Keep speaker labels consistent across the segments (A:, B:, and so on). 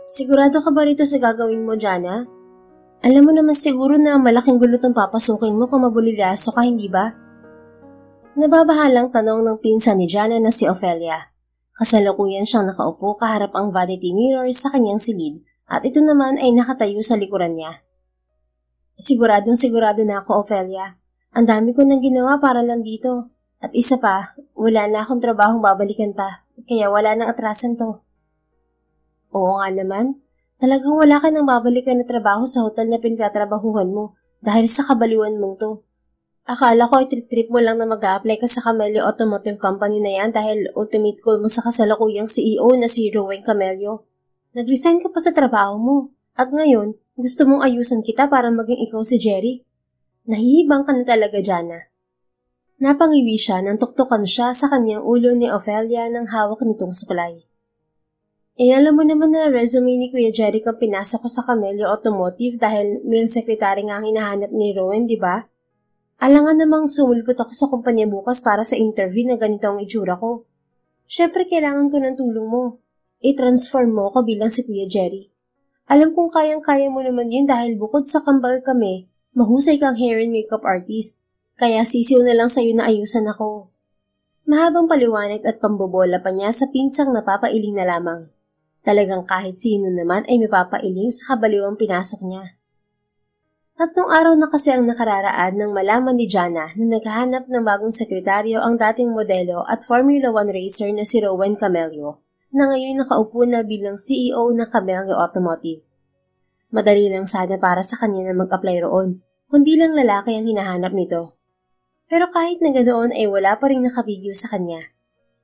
A: Sigurado ka ba rito sa gagawin mo, Jana? Alam mo naman siguro na malaking gulo tong papasukin mo kung mabulilaso ka, hindi ba? Nababahalang tanong ng pinsan ni Jana na si Ophelia. Kasalukuyan siyang nakaupo kaharap ang vanity mirror sa kanyang silid at ito naman ay nakatayo sa likuran niya. Siguradong sigurado na ako, Ophelia. Ang dami ko nang ginawa para lang dito. At isa pa, wala na akong trabahong babalikan pa, kaya wala nang atrasan to. Oo nga naman, talagang wala ka nang babalikan na trabaho sa hotel na pinagtatrabahuhan mo dahil sa kabaliwan mong to. Akala ko ay trip-trip mo lang na mag-a-apply ka sa Camello Automotive Company na yan dahil ultimate goal mo sa kasalukuyang CEO na si Rowan Camello. Nag-resign ka pa sa trabaho mo at ngayon gusto mong ayusan kita para maging ikaw si Jerry. Nahihibang ka na talaga, Jana. Napangiwi siya nang tuktukan siya sa kanyang ulo ni Ophelia ng hawak nitong suklay. Alam mo naman na resume ni Kuya Jerry kang pinasok ko sa Camello Automotive dahil male secretary nga ang hinahanap ni Rowan, di ba? Alangan namang sumulpot ako sa kumpanya bukas para sa interview na ganito ang itsura ko. Siyempre kailangan ko ng tulong mo. I-transform mo ko bilang si Kuya Jerry. Alam kong kayang-kaya mo naman yun dahil bukod sa kambal kami, mahusay kang hair and makeup artist. Kaya sisiw na lang sa'yo na ayusan ako. Mahabang paliwanag at pambobola pa niya sa pinsang napapailing na lamang. Talagang kahit sino naman ay mapapailing sa kabaliwang pinasok niya. 3 araw na kasi ang nakararaan nang malaman ni Jana na naghahanap ng bagong sekretaryo ang dating modelo at Formula 1 racer na si Rowan Camello na ngayon nakaupo na bilang CEO ng Camello Automotive. Madali lang sana para sa kanya na mag-apply roon, kundi lang lalaki ang hinahanap nito. Pero kahit na ganoon ay wala pa rin nakapigil sa kanya.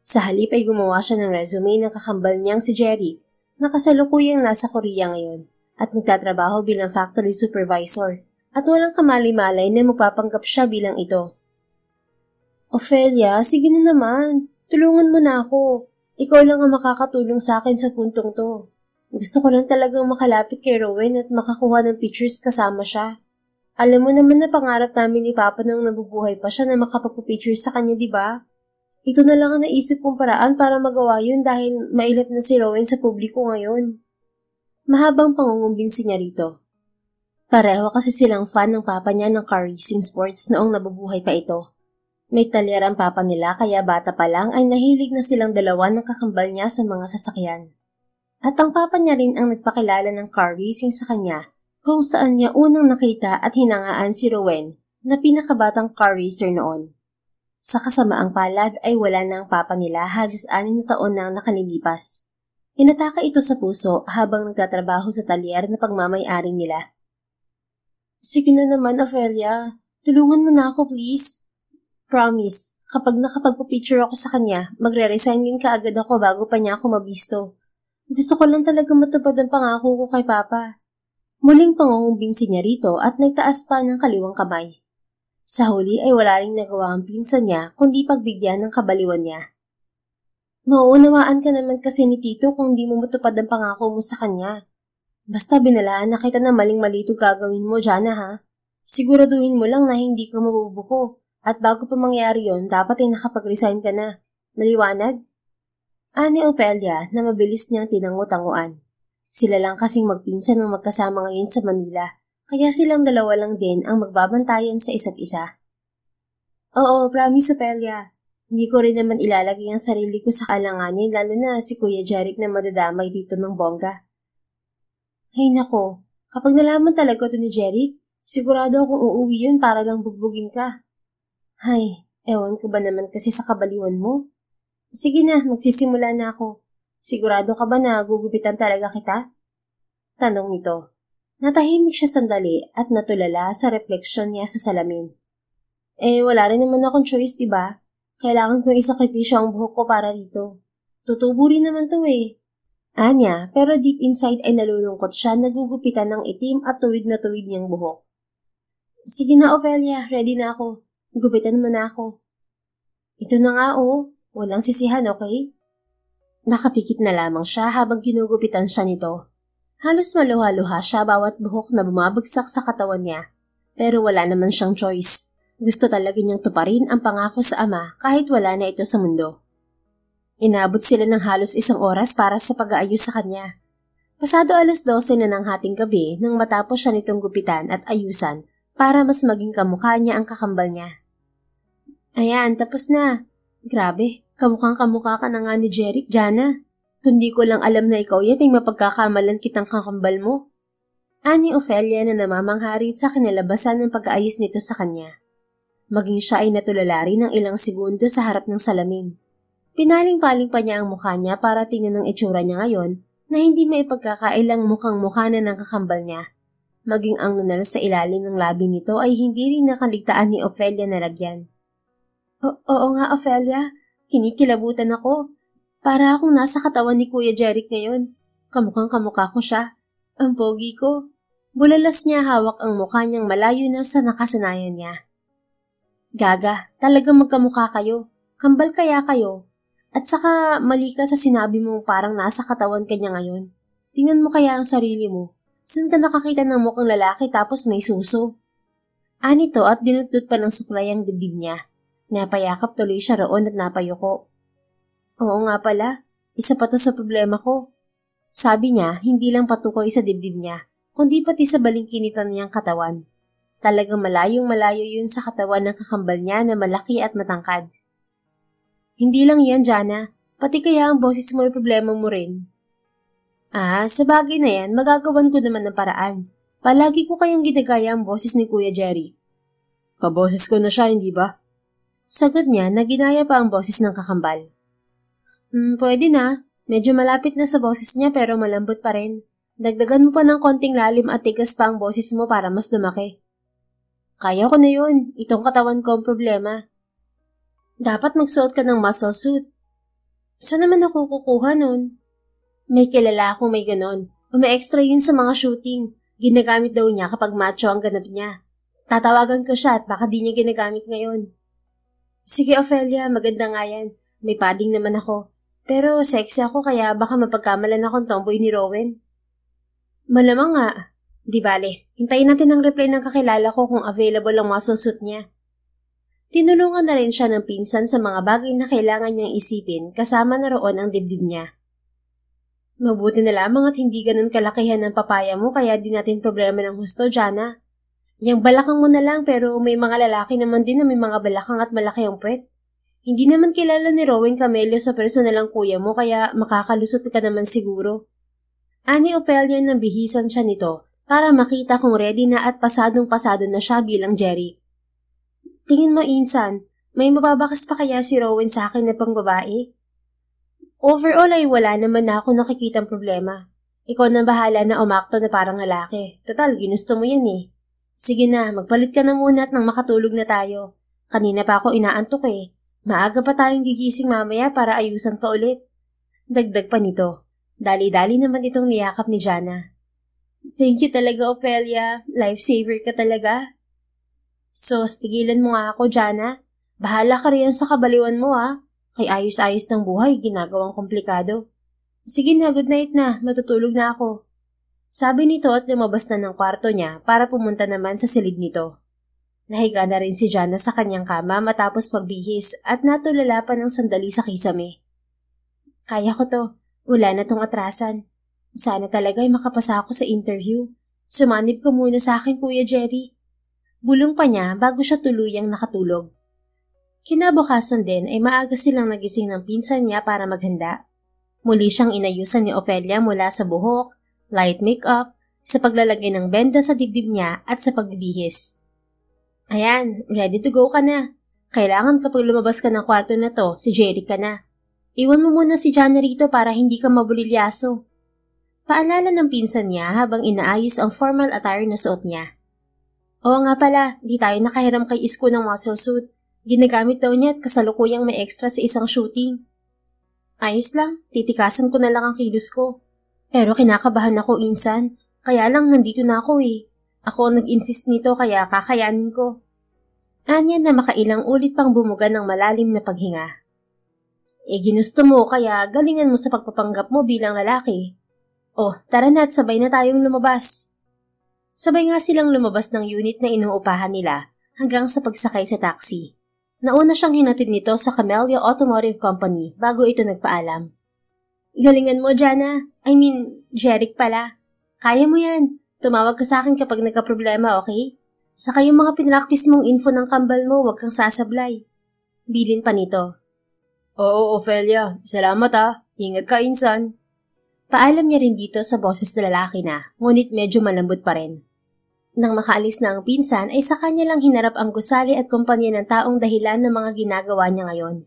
A: Sa halip ay gumawa siya ng resume ng kakambal niyang si Jerry na kasalukuyang nasa Korea ngayon at nagtatrabaho bilang factory supervisor at walang kamali-malay na mapapanggap siya bilang ito. Ophelia, sige na naman. Tulungan mo na ako. Ikaw lang ang makakatulong sa akin sa puntong to. Gusto ko lang talagang makalapit kay Rowan at makakuha ng pictures kasama siya. Alam mo naman na pangarap namin ni Papa nang nabubuhay pa siya na makapagpapicture sa kanya, di ba? Ito na lang ang naisip kong paraan para magawa yun dahil mailap na si Rowan sa publiko ngayon. Mahabang pangungumbinsi niya rito. Pareho kasi silang fan ng Papa niya ng car racing sports noong nabubuhay pa ito. May talyer ang Papa nila kaya bata pa lang ay nahilig na silang dalawa ng kakambal niya sa mga sasakyan. At ang Papa niya rin ang nagpakilala ng car racing sa kanya kung saan niya unang nakita at hinangaan si Rowan na pinakabatang car racer noon. Sa kasamaang palad ay wala na ang Papa nila halos 6 na taon na nakalilipas. Inataka ito sa puso habang nagtatrabaho sa talyer na pagmamay-ari nila. Sige na naman, Ophelia. Tulungan mo na ako, please. Promise, kapag nakapagpapicture ako sa kanya, magre-resign din kaagad ako bago pa niya ako mabisto. Gusto ko lang talaga matupad ang pangako ko kay Papa. Muling pangungumbinsi niya rito at nagtaas pa ng kaliwang kamay. Sa huli ay wala ring nagawa ang pinsan niya kundi pagbigyan ng kabaliwan niya. Mauunawaan ka naman kasi ni Tito kung di mo matupad ang pangako mo sa kanya. Basta binalaan na kita na maling-mali ito gagawin mo, Jana, ha? Siguraduhin mo lang na hindi ka mabubuko at bago pa mangyari yon, dapat ay nakapag-resign ka na. Maliwanag? Ani Ophelia na mabilis niyang tinango-tanguan. Sila lang kasing magpinsan ng magkasama ngayon sa Manila, kaya silang dalawa lang din ang magbabantayan sa isa't isa. Oo, promise, Ophelia. Hindi ko rin naman ilalagay ang sarili ko sa kalanganin lalo na si Kuya Jeric na madadamay dito ng bongga. Ay nako, kapag nalaman talaga ito ni Jeric, sigurado akong uuwi yun para lang bugbugin ka. Hay, ewan ko ba naman kasi sa kabaliwan mo? Sige na, magsisimula na ako. Sigurado ka ba na gugupitan talaga kita? Tanong nito. Natahimik siya sandali at natulala sa refleksyon niya sa salamin. Wala rin naman akong choice, diba? Kailangan kong isakripisyo ang buhok ko para dito. Tutubo rin naman to Anya, pero deep inside ay nalulungkot siya nagugupitan ng itim at tuwid na tuwid niyang buhok. Sige na, Ophelia, ready na ako. Gupitan mo na ako. Ito na nga, walang sisihan, okay? Nakapikit na lamang siya habang ginugupitan siya nito. Halos maluha-luha siya bawat buhok na bumabagsak sa katawan niya. Pero wala naman siyang choice. Gusto talaga niyang tuparin ang pangako sa ama kahit wala na ito sa mundo. Inabot sila ng halos 1 oras para sa pag-aayos sa kanya. Pasado 12:00 na ng hating gabi nang matapos siya nitong gupitan at ayusan para mas maging kamukha niya ang kakambal niya. Ayan, tapos na. Grabe, kamukhang kamukha ka na nga ni Jeric, Jana. Kundi ko lang alam na ikaw yan ay mapagkakamalan kitang kakambal mo. Ani Ophelia na namamangharit sa kinalabasan ng pag-aayos nito sa kanya. Maging siya ay natulala rin ng ilang segundo sa harap ng salamin. Pinaling-paling pa niya ang mukha niya para tingnan ang itsura niya ngayon na hindi may pagkakailang mukhang-mukha na ng kakambal niya. Maging ang nunal sa ilalim ng labi nito ay hindi rin nakaligtaan ni Ophelia na lagyan. Oo nga, Ophelia. Kinikilabutan ako. Para akong nasa katawan ni Kuya Jeric ngayon. Kamukhang kamukha ko siya. Ang pogi ko. Bulalas niya hawak ang mukha niyang malayo na sa nakasanayan niya. Gaga, talagang magkamukha kayo. Kambal kaya kayo. At saka mali ka sa sinabi mo parang nasa katawan ka niya ngayon. Tingnan mo kaya ang sarili mo. Saan ka nakakita ng mukhang lalaki tapos may suso? Anito at dinutdut pa ng suklay ang dibdib niya. Napayakap tuloy siya roon at napayuko. Oo nga pala, isa pa to sa problema ko. Sabi niya, hindi lang patukoy sa dibdib niya, kundi pati sa balingkinitan niyang katawan. Talagang malayong malayo yun sa katawan ng kakambal niya na malaki at matangkad. Hindi lang yan, Jana. Pati kaya ang boses mo ay problema mo rin. Sa bagay na yan, magagawan ko naman ng paraan. Palagi ko kayang ginagaya ang boses ni Kuya Jeric. Kaboses ko na siya, hindi ba? Sagot niya na ginaya pa ang boses ng kakambal. Pwede na. Medyo malapit na sa boses niya pero malambot pa rin. Dagdagan mo pa ng konting lalim at tigas pa ang boses mo para mas lumaki. Kaya ko na yun. Itong katawan ko ang problema. Dapat magsuot ka ng muscle suit. Saan naman ako kukuha nun? May kilala akong may ganon. Umi-extra yun sa mga shooting. Ginagamit daw niya kapag macho ang ganap niya. Tatawagan ko siya at baka di niya ginagamit ngayon. Sige, Ophelia, maganda nga yan. May padding naman ako. Pero sexy ako kaya baka mapagkamalan akong tomboy ni Rowan. Malamang nga. Di bale, hintayin natin ang reply ng kakilala ko kung available ang muscle suit niya. Tinulungan na rin siya ng pinsan sa mga bagay na kailangan niyang isipin kasama na roon ang dibdib niya. Mabuti na lamang at hindi ganun kalakihan ng papaya mo kaya di natin problema ng husto, Jana. Yang balakang mo na lang pero may mga lalaki naman din na may mga balakang at malaki ang puwet. Hindi naman kilala ni Rowan Camello sa personalang kuya mo kaya makakalusot ka naman siguro. Ani Ophelia nang bihisan siya nito para makita kung ready na at pasadong-pasado na siya bilang Jeric. Tingin mo, Insan, may mababakas pa kaya si Rowan sa akin na pangbabae? Overall ay wala naman na ako nakikitang problema. Ikaw na bahala na umakto na parang lalaki. Total, ginusto mo yan eh. Sige na, magpalit ka na muna at nang makatulog na tayo. Kanina pa ako inaantok eh. Maaga pa tayong gigising mamaya para ayusan ka ulit. Dagdag pa nito. Dali-dali naman itong niyakap ni Jana. Thank you talaga, Ophelia. Lifesaver ka talaga. Sos, tigilan mo nga ako, Jana. Bahala ka riyan sa kabaliwan mo Kay ayos-ayos ng buhay, ginagawang komplikado. Sige na, good night na. Matutulog na ako. Sabi nito at lumabas na ng kwarto niya para pumunta naman sa silid nito. Nahiga na rin si Jana sa kanyang kama matapos magbihis at natulala pa ng sandali sa kisame. Kaya ko to. Wala na tong atrasan. Sana talaga ay makapasa ako sa interview. Sumanib ka muna sa akin, Kuya Jerry. Bulong pa niya bago siya tuluyang nakatulog. Kinabukasan din ay maaga silang nagising ng pinsan niya para maghanda. Muli siyang inayusan ni Ophelia mula sa buhok, light makeup, sa paglalagay ng benda sa dibdib niya at sa pagbibihis. Ayan, ready to go ka na. Kailangan kapag lumabas ka ng kwarto na to, si Jerry ka na. Iwan mo muna si Jana rito para hindi ka mabulilyaso. Paalala ng pinsan niya habang inaayos ang formal attire na suot niya. Oo nga pala, di tayo nakahiram kay Isko ng muscle suit. Ginagamit daw niya at kasalukuyang may extra sa isang shooting. Ayos lang, titikasan ko na lang ang kilos ko. Pero kinakabahan ako, Insan. Kaya lang nandito na ako eh. Ako ang nag-insist nito kaya kakayanin ko. Anya na makailang ulit pang bumuga ng malalim na paghinga. Ginusto mo kaya galingan mo sa pagpapanggap mo bilang lalaki. Tara na at sabay na tayong lumabas. Sabay nga silang lumabas ng unit na inuupahan nila hanggang sa pagsakay sa taxi. Nauna siyang hinatid nito sa Camellia Automotive Company bago ito nagpaalam. Galingan mo, Jana. Jeric pala. Kaya mo yan. Tumawag ka sa akin kapag nagka-problema, okay? Saka yung mga pinractice mong info ng kambal mo, huwag kang sasablay. Bilin pa nito.
B: Oo, Ophelia. Salamat ah. Ingat ka, insan.
A: Paalam niya rin dito sa boses na lalaki na, ngunit medyo malambot pa rin. Nang makaalis na ang pinsan ay sa kanya lang hinarap ang gusali at kumpanya ng taong dahilan ng mga ginagawa niya ngayon.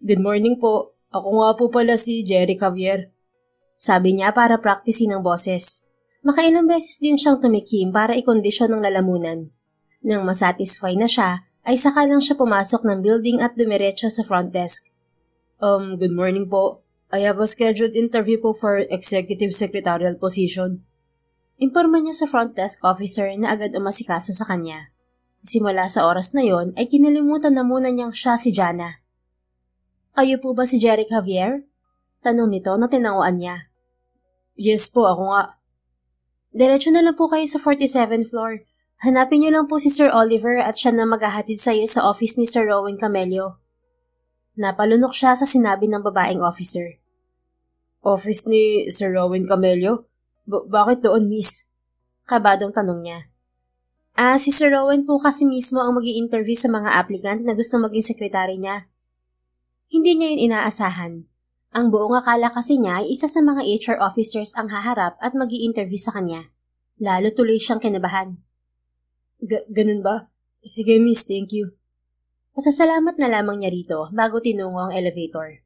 B: Good morning po. Ako nga po pala si Jerry Javier.
A: Sabi niya para praktisin ang boses. Makailang beses din siyang tumikim para ikondisyon ng lalamunan. Nang masatisfy na siya, ay saka lang siya pumasok ng building at dumiretso sa front desk.
B: Good morning po. I have a scheduled interview po for executive secretarial position.
A: Imporma niya sa front desk officer na agad umasikaso sa kanya. Simula sa oras na yon ay kinalimutan na muna niyang siya si Jana. Kayo po ba si Jerry Javier? Tanong nito na tinanguan niya.
B: Yes po, ako nga.
A: Diretso na lang po kayo sa 47th floor. Hanapin niyo lang po si Sir Oliver at siya na maghahatid sa iyo sa office ni Sir Rowan Camello. Napalunok siya sa sinabi ng babaeng officer.
B: Office ni Sir Rowan Camello? Bakit doon, miss?
A: Kabadong tanong niya. Si Sir Rowan po kasi mismo ang mag-i-interview sa mga applicant na gusto maging sekretary niya. Hindi niya yun inaasahan. Ang buong akala kasi niya ay isa sa mga HR officers ang haharap at mag-i-interview sa kanya. Lalo tuloy siyang kinabahan.
B: Ganun ba? Sige, miss, thank you.
A: Pasasalamat na lamang niya rito bago tinungo ang elevator.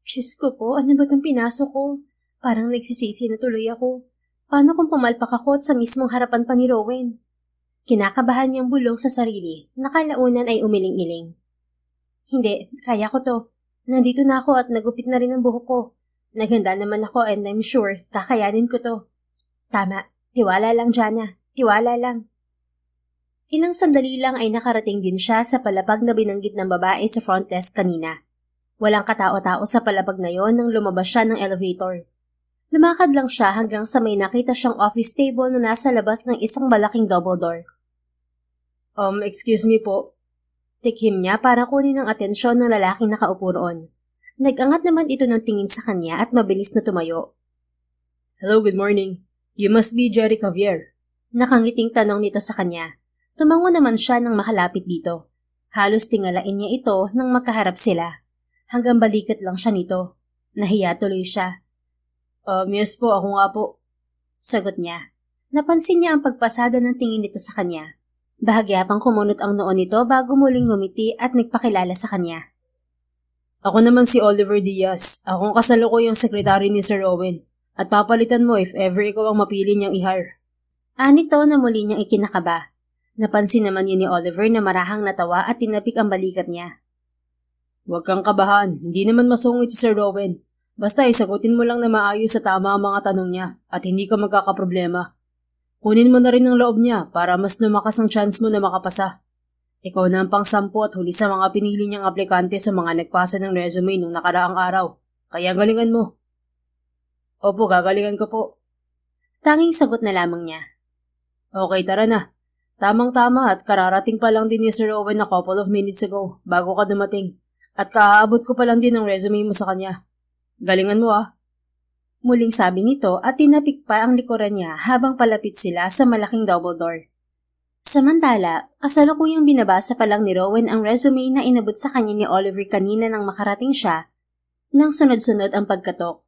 A: Diyos ko po, ano ba itong pinasok ko? Parang nagsisisi na tuloy ako. Paano kung pumalpak ako at sa mismong harapan pa ni Rowan? Kinakabahan niyang bulong sa sarili, nakalaunan ay umiling-iling. Hindi, kaya ko to. Nandito na ako at nagupit na rin ang buhok ko. Naganda naman ako and I'm sure kakayanin ko to. Tama, tiwala lang, Jana. Tiwala lang. Ilang sandali lang ay nakarating din siya sa palapag na binanggit ng babae sa front desk kanina. Walang katao-tao sa palapag na yon nang lumabas siya ng elevator. Lumakad lang siya hanggang sa may nakita siyang office table na nasa labas ng isang malaking double door.
B: Excuse me po.
A: Tikhim niya para kunin ang atensyon ng lalaking nakaupo roon. Nag-angat naman ito ng tingin sa kanya at mabilis na tumayo.
B: Hello, good morning. You must be Jerry Javier.
A: Nakangiting tanong nito sa kanya. Tumango naman siya nang makalapit dito. Halos tingalain niya ito nang makaharap sila. Hanggang balikat lang siya nito. Nahiya tuloy siya.
B: Yes po, ako nga po.
A: Sagot niya. Napansin niya ang pagpasada ng tingin nito sa kanya. Bahagya pang kumunot ang noon nito bago muling ngumiti at nagpakilala sa kanya.
B: Ako naman si Oliver Diaz. Akong kasalukuyang sekretary ni Sir Owen. At papalitan mo if ever ikaw ang mapili niyang i-hire.
A: Nito na muli niyang ikinakaba. Napansin naman yun ni Oliver na marahang natawa at tinapik ang balikat niya.
B: Huwag kang kabahan. Hindi naman masungit si Sir Owen. Basta isagutin mo lang na maayos sa tama ang mga tanong niya at hindi ka magkakaproblema. Kunin mo na rin ang loob niya para mas lumakas ang chance mo na makapasa. Ikaw na ang pang-10 at huli sa mga pinili niyang aplikante sa mga nagpasa ng resume nung nakaraang araw. Kaya galingan mo. Opo, gagalingan ko po.
A: Tanging sagot na lamang niya.
B: Okay, tara na. Tamang-tama at kararating pa lang din ni Sir Owen a couple of minutes ago bago ka dumating. At kaaabot ko pa lang din ang resume mo sa kanya. Galingan mo ah.
A: Muling sabi nito at tinapik pa ang likuran niya habang palapit sila sa malaking double door. Samantala, kasalukuyang binabasa pa lang ni Rowan ang resume na inabot sa kanya ni Oliver kanina nang makarating siya nang sunod-sunod ang pagkatok.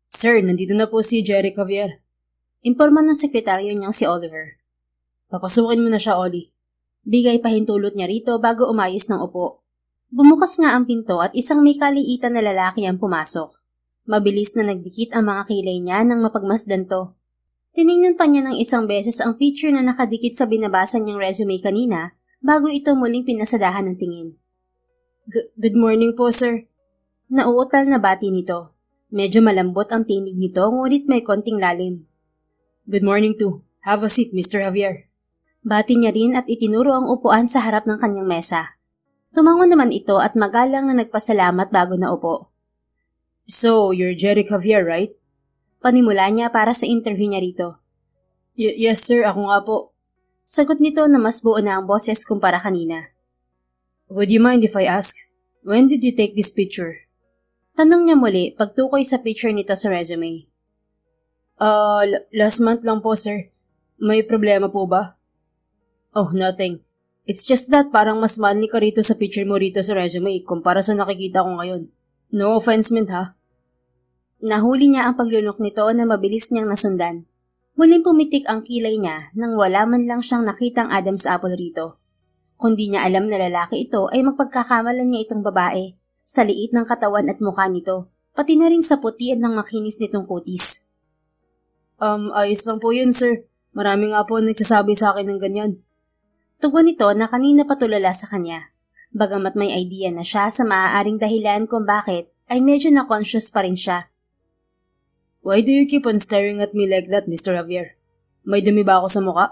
B: Sir, nandito na po si Jerry Javier.
A: Imporma ng sekretaryo niyang si Oliver.
B: Papasukin mo na siya, Oli.
A: Bigay pahintulot niya rito bago umayos ng upo. Bumukas nga ang pinto at isang may kaliitan na lalaki ang pumasok. Mabilis na nagdikit ang mga kilay niya nang mapagmasdan to. Tiningnan pa niya ng isang beses ang picture na nakadikit sa binabasa niyang resume kanina bago ito muling pinasadahan ng tingin.
B: Good morning po, sir.
A: Nauutal na bati nito. Medyo malambot ang tinig nito ngunit may konting lalim.
B: Good morning too. Have a seat, Mr. Javier.
A: Bati niya rin at itinuro ang upuan sa harap ng kanyang mesa. Tumango naman ito at magalang na nagpasalamat bago na upo.
B: So, you're Jerry Javier, right?
A: Panimula niya para sa interview niya rito.
B: Yes, sir. Ako nga po.
A: Sagot nito na mas buo na ang boses kumpara kanina.
B: Would you mind if I ask, when did you take this picture?
A: Tanong niya muli pagtukoy sa picture nito sa resume.
B: Last month lang po, sir. May problema po ba? Oh, nothing. It's just that parang mas manly ka rito sa picture mo rito sa resume kumpara sa nakikita ko ngayon. No offense meant, ha?
A: Nahuli niya ang paglunok nito na mabilis niyang nasundan. Muling pumitik ang kilay niya nang wala man lang siyang nakitang Adam's apple rito. Kundi niya alam na lalaki ito ay magpagkakamalan niya itong babae sa liit ng katawan at mukha nito, pati na rin sa puti at ng makinis nitong kutis.
B: Ayos lang po yun, sir. Marami nga po nagsasabi sa akin ng ganyan.
A: Tugon nito na kanina patulala sa kanya. Bagamat may idea na siya sa maaaring dahilan kung bakit, ay medyo na-conscious pa rin siya.
B: Why do you keep on staring at me like that, Mr. Javier? May dumi ba ako sa muka?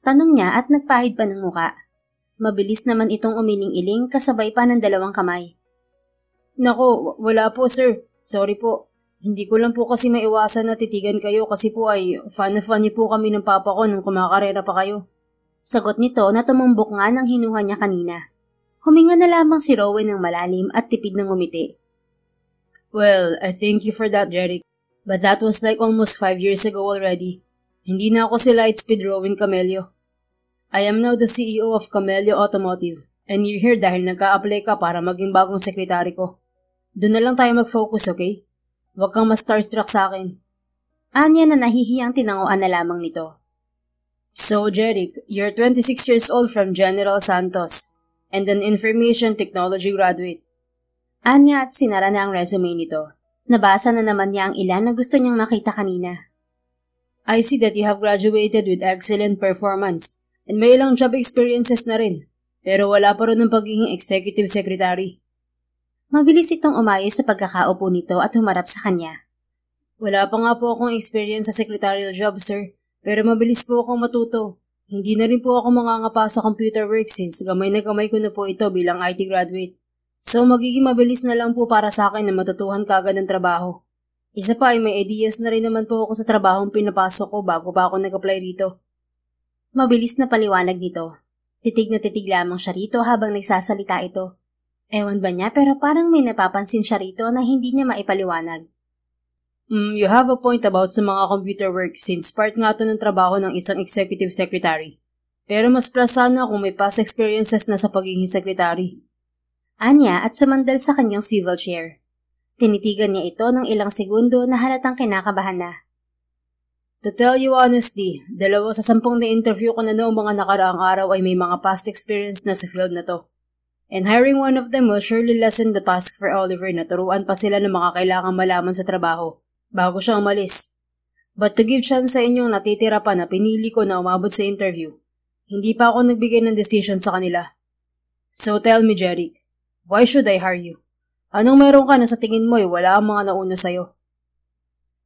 A: Tanong niya at nagpahid pa ng muka. Mabilis naman itong umiling-iling kasabay pa ng 2 kamay.
B: Nako, wala po, sir. Sorry po. Hindi ko lang po kasi maiwasan na titigan kayo kasi po ay fan niyo po kami ng papa ko nung kumakarera pa kayo.
A: Sagot nito na tumumbok nga ng hinuha niya kanina. Huminga na lamang si Rowan ng malalim at tipid ng ngumiti.
B: Well, I thank you for that, Jeric. But that was like almost 5 years ago already. Hindi na ako si Lightspeed Rowan Camelio. I am now the CEO of Camelio Automotive and you're here dahil nagka-apply ka para maging bagong sekretary ko. Doon na lang tayo mag-focus, okay? Huwag kang ma-starstruck sa akin.
A: Anya na nahihiyang tinanguan na lamang nito.
B: So, Jeric, you're 26 years old from General Santos and an information technology graduate.
A: Anya at sinara na ang resume nito. Nabasa na naman niya ang ilan na gusto niyang makita kanina.
B: I see that you have graduated with excellent performance and may ilang job experiences na rin, pero wala pa rin ng pagiging executive secretary.
A: Mabilis itong umayos sa pagkakaupo nito at humarap sa kanya.
B: Wala pa nga po akong experience sa secretarial job, sir, pero mabilis po akong matuto. Hindi na rin po ako mangangapa sa computer work since gamay na gamay ko na po ito bilang IT graduate. So magiging mabilis na lang po para sa akin na matutuhan kagad ng trabaho. Isa pa ay may ideas na rin naman po ako sa trabahong pinapasok ko bago pa ako nag-apply rito.
A: Mabilis na paliwanag nito. Titig na titig lamang siya rito habang nagsasalita ito. Ewan ba niya pero parang may napapansin siya rito na hindi niya maipaliwanag.
B: You have a point about sa mga computer work since part nga to ng trabaho ng isang executive secretary. Pero mas plus sana kung may past experiences na sa pagiging secretary.
A: Anya at sumandal sa kanyang swivel chair. Tinitigan niya ito ng ilang segundo na halatang kinakabahan na.
B: To tell you honestly, 2 sa 10 na interview ko na noong mga nakaraang araw ay may mga past experience na sa field na to. And hiring one of them will surely lessen the task for Oliver na turuan pa sila ng mga kailangang malaman sa trabaho bago siya umalis. But to give chance sa inyong natitira pa na pinili ko na umabot sa interview, hindi pa ako nagbigay ng decision sa kanila. So tell me, Jeric, why should I hire you? Anong meron ka na sa tingin mo wala ang mga nauna sa'yo?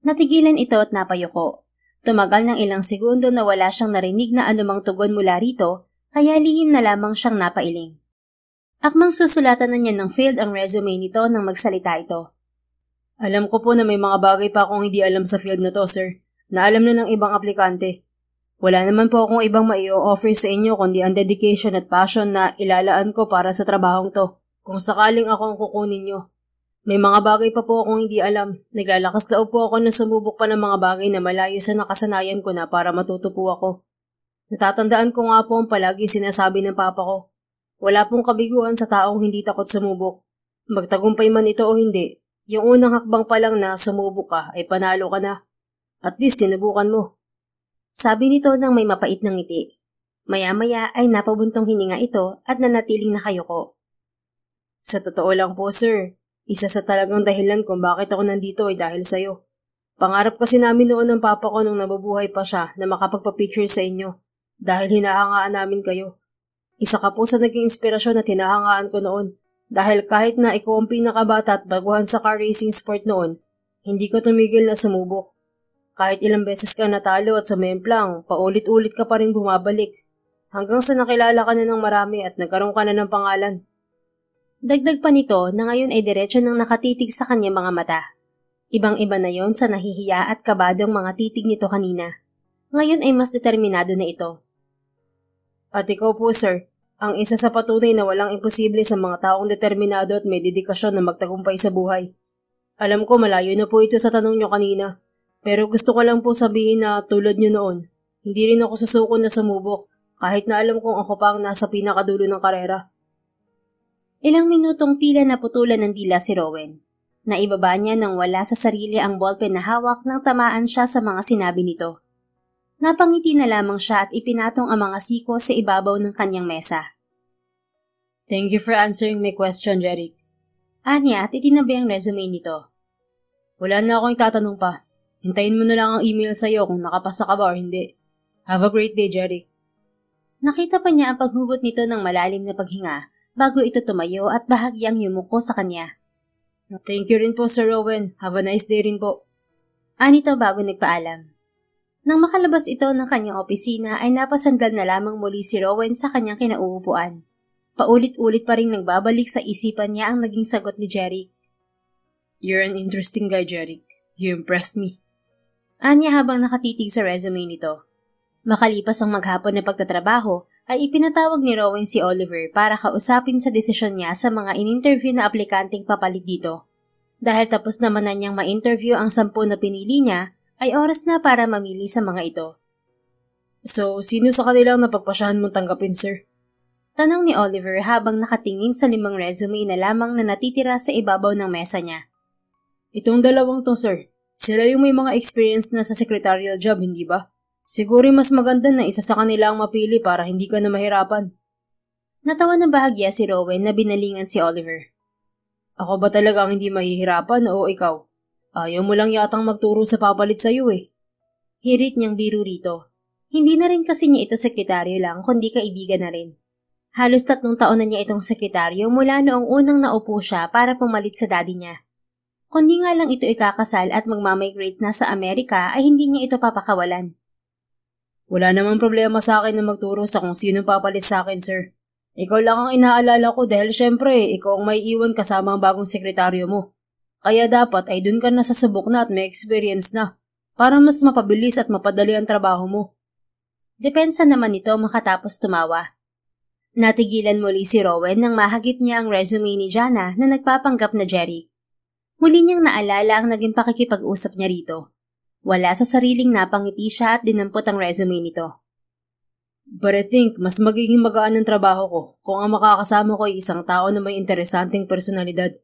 A: Natigilan ito at napayuko. Tumagal ng ilang segundo na wala siyang narinig na anumang tugon mula rito, kaya lihim na lamang siyang napailing. Akmang susulatan na niya ng failed ang resume nito nang magsalita ito.
B: Alam ko po na may mga bagay pa akong hindi alam sa field na to, sir, na alam na ng ibang aplikante. Wala naman po akong ibang mai-offer sa inyo kundi ang dedication at passion na ilalaan ko para sa trabahong to, kung sakaling ako ang kukunin nyo. May mga bagay pa po akong hindi alam. Naglalakas loob po ako na sumubok pa ng mga bagay na malayo sa nakasanayan ko na para matuto po ako. Natatandaan ko nga po ang palagi sinasabi ng papa ko. Wala pong kabiguan sa taong hindi takot sumubok. Magtagumpay man ito o hindi, yung unang hakbang pa lang na sumubok ka ay panalo ka na. At least sinubukan mo.
A: Sabi nito nang may mapait ng ngiti. Maya-maya ay napabuntong hininga ito at nanatiling nakayuko.
B: Sa totoo lang po, sir, isa sa talagang dahilan kung bakit ako nandito ay dahil sa'yo. Pangarap kasi namin noon ng papa ko nung nabubuhay pa siya na makapagpa-picture sa inyo dahil hinahangaan namin kayo. Isa ka po sa naging inspirasyon na tinahangaan ko noon dahil kahit na ikaw ang pinakabata at baguhan sa car racing sport noon, hindi ka tumigil na sumubok. Kahit ilang beses ka natalo at sumemplang, paulit-ulit ka pa rin bumabalik hanggang sa nakilala ka na ng marami at nagkaroon ka na ng pangalan.
A: Dagdag pa nito na ngayon ay diretso nang nakatitig sa kanyang mga mata. Ibang-iba na yon sa nahihiya at kabadong mga titig nito kanina. Ngayon ay mas determinado na ito.
B: At ikaw po, sir, ang isa sa patunay na walang imposible sa mga taong determinado at may dedikasyon na magtagumpay sa buhay. Alam ko malayo na po ito sa tanong nyo kanina, pero gusto ko lang po sabihin na tulad nyo noon, hindi rin ako susuko na sumubok kahit na alam kong ako pa ang nasa pinakadulo ng karera.
A: Ilang minutong tila naputulan ng dila si Rowan. Naibaba niya nang wala sa sarili ang ballpen na hawak nang tamaan siya sa mga sinabi nito. Napangiti na lamang siya at ipinatong ang mga siko sa ibabaw ng kanyang mesa.
B: Thank you for answering my question, Jeric.
A: Anya at itinabi ang resume nito.
B: Wala na akong itatanong pa. Hintayin mo na lang ang email sa'yo kung nakapasa ka ba or hindi. Have a great day, Jeric.
A: Nakita pa niya ang paghugot nito ng malalim na paghinga bago ito tumayo at bahagyang yumuko sa kanya.
B: Thank you rin po, Sir Rowan. Have a nice day rin po.
A: Anito bago nagpaalam. Nang makalabas ito ng kanyang opisina ay napasandal na lamang muli si Rowan sa kanyang kinauupuan. Paulit-ulit pa rin nagbabalik sa isipan niya ang naging sagot ni Jeric.
B: You're an interesting guy, Jeric. You impressed me.
A: Anya habang nakatitig sa resume nito. Makalipas ang maghapon na pagtatrabaho, ay ipinatawag ni Rowan si Oliver para kausapin sa desisyon niya sa mga in-interview na aplikanteng papalit dito. Dahil tapos naman na niyang ma-interview ang 10 na pinili niya, ay oras na para mamili sa mga ito.
B: So, sino sa kanilang napagpasyahan mong tanggapin, sir?
A: Tanong ni Oliver habang nakatingin sa 5 resume na lamang na natitira sa ibabaw ng mesa niya.
B: Itong dalawang to, sir. Sila yung may mga experience na sa secretarial job, hindi ba? Siguro mas maganda na isa sa kanila ang mapili para hindi ka na mahirapan.
A: Natawa ng bahagya si Rowan na binalingan si Oliver.
B: Ako ba talaga ang hindi mahihirapan o ikaw? Ayaw mo lang yatang magturo sa papalit sa'yo eh.
A: Hirit niyang biro rito. Hindi na rin kasi niya ito sekretaryo lang kundi kaibigan na rin. Halos 3 taon na niya itong sekretaryo mula noong unang naupo siya para pumalit sa daddy niya. Kundi nga lang ito ikakasal at magmamigrate na sa Amerika ay hindi niya ito papakawalan.
B: Wala namang problema sa akin na magturo sa kung sino papalit sa akin, sir. Ikaw lang ang inaalala ko dahil syempre, ikaw ang may iwan kasama ang bagong sekretaryo mo. Kaya dapat ay dun ka na sasubok na at may experience na, para mas mapabilis at mapadali ang trabaho mo.
A: Depensa naman ito makatapos tumawa. Natigilan muli si Rowan nang mahagip niya ang resume ni Jana na nagpapanggap na Jeric. Muli niyang naalala ang naging pakikipag-usap niya rito. Wala sa sariling napangiti siya at dinampot ang resume nito.
B: But I think mas magiging magaan ang trabaho ko kung ang makakasama ko ay isang tao na may interesanteng personalidad.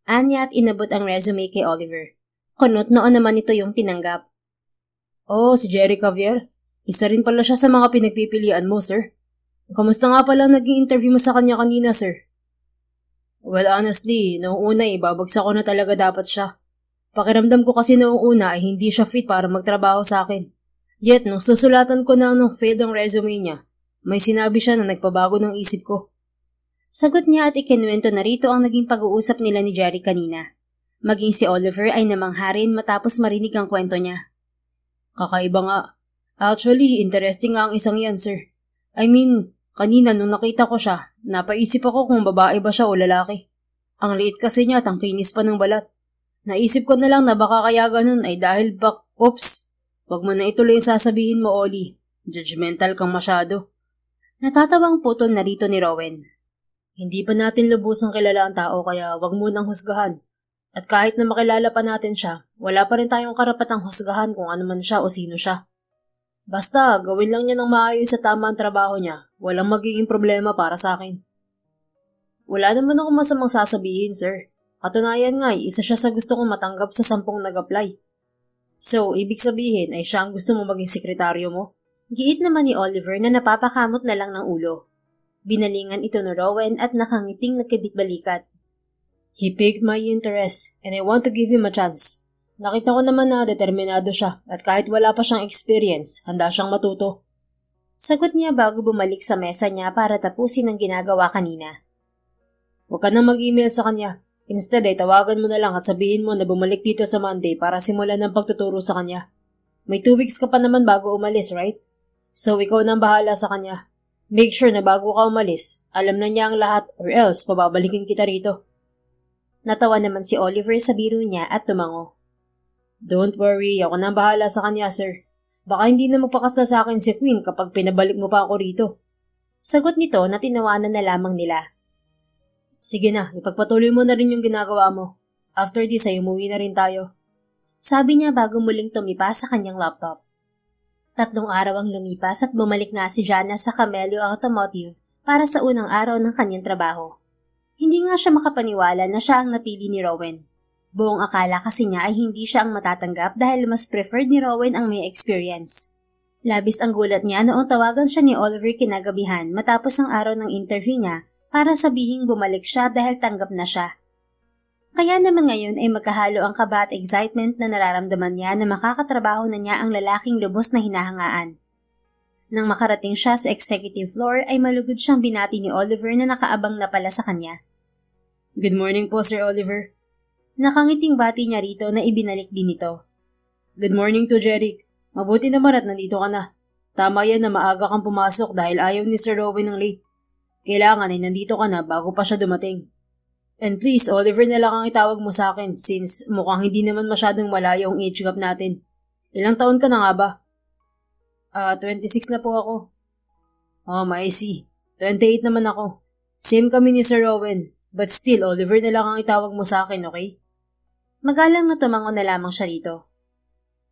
A: Anya at inabot ang resume kay Oliver. Kunot noon naman ito yung tinanggap.
B: Oh, si Jeric Javier. Isa rin pala siya sa mga pinagpipilian mo, sir. Kamusta nga pala naging interview mo sa kanya kanina, sir? Well, honestly, noong una babagsak ko na talaga dapat siya. Pakiramdam ko kasi noong una ay hindi siya fit para magtrabaho sa akin. Yet, nung susulatan ko na nung failed ang resume niya, may sinabi siya na nagpabago ng isip ko.
A: Sagot niya at ikinuwento na rito ang naging pag-uusap nila ni Jerry kanina. Maging si Oliver ay namangha rin matapos marinig ang kwento niya.
B: Kakaiba nga. Actually, interesting nga ang isang yan, sir. I mean, kanina nung nakita ko siya, napaisip ako kung babae ba siya o lalaki. Ang liit kasi niya at ang kinis pa ng balat. Naisip ko na lang na baka kaya ganun ay dahil oops, wag mo na ituloy sasabihin mo, Oli. Judgmental kang masyado.
A: Natatawang putol na rito ni Rowan.
B: Hindi pa natin lubusang kilala ang tao kaya wag mo nang husgahan. At kahit na makilala pa natin siya, wala pa rin tayong karapatang husgahan kung ano man siya o sino siya. Basta, gawin lang niya ng maayos sa tama ang trabaho niya, walang magiging problema para sa akin. Wala naman ako masamang sasabihin, sir. Katunayan nga, isa siya sa gusto kong matanggap sa 10 nag-apply. So, ibig sabihin ay siya ang gusto mo maging sekretaryo mo?
A: Giit naman ni Oliver na napapakamot na lang ng ulo. Binalingan ito ni Rowan at nakangiting nagkabit-balikat.
B: He piqued my interest and I want to give him a chance. Nakita ko naman na determinado siya at kahit wala pa siyang experience, handa siyang matuto.
A: Sagot niya bago bumalik sa mesa niya para tapusin ang ginagawa kanina.
B: Huwag ka nang mag-email sa kanya. Instead ay tawagan mo na lang at sabihin mo na bumalik dito sa Monday para simulan ng pagtuturo sa kanya. May 2 weeks ka pa naman bago umalis, right? So ikaw nang bahala sa kanya. Make sure na bago ka umalis, alam na niya ang lahat or else pababalikin kita rito.
A: Natawa naman si Oliver sa biro niya at tumango.
B: Don't worry, ako nang bahala sa kanya, sir. Baka hindi na magpakasal sa akin si Queen kapag pinabalik mo pa ako rito.
A: Sagot nito na tinawanan na lamang nila.
B: Sige na, ipagpatuloy mo na rin yung ginagawa mo. After this ay umuwi na rin tayo.
A: Sabi niya bago muling tumipas sa kanyang laptop. 3 araw ang lumipas at bumalik nga si Jana sa Camello Automotive para sa unang araw ng kanyang trabaho. Hindi nga siya makapaniwala na siya ang napili ni Rowan. Buong akala kasi niya ay hindi siya ang matatanggap dahil mas preferred ni Rowan ang may experience. Labis ang gulat niya noong tawagan siya ni Oliver kinagabihan matapos ang araw ng interview niya para sabihing bumalik siya dahil tanggap na siya. Kaya naman ngayon ay magkahalo ang kaba at excitement na nararamdaman niya na makakatrabaho na niya ang lalaking lubos na hinahangaan. Nang makarating siya sa executive floor ay malugod siyang binati ni Oliver na nakaabang na pala sa kanya.
B: Good morning po, Sir Oliver.
A: Nakangiting bati niya rito na ibinalik din ito.
B: Good morning to Jeric. Mabuti naman at nandito ka na. Tama yan na maaga kang pumasok dahil ayaw ni Sir Rowan ng late. Kailangan ay nandito ka na bago pa siya dumating. And please, Oliver na lang ang itawag mo sa akin since mukhang hindi naman masyadong malayo ang age gap natin. Ilang taon ka na nga ba? 26 na po ako. Oh, I see. 28 naman ako. Same kami ni Sir Rowan. But still, Oliver na lang ang itawag mo sa akin, okay?
A: Magalang na tumango na lamang siya rito.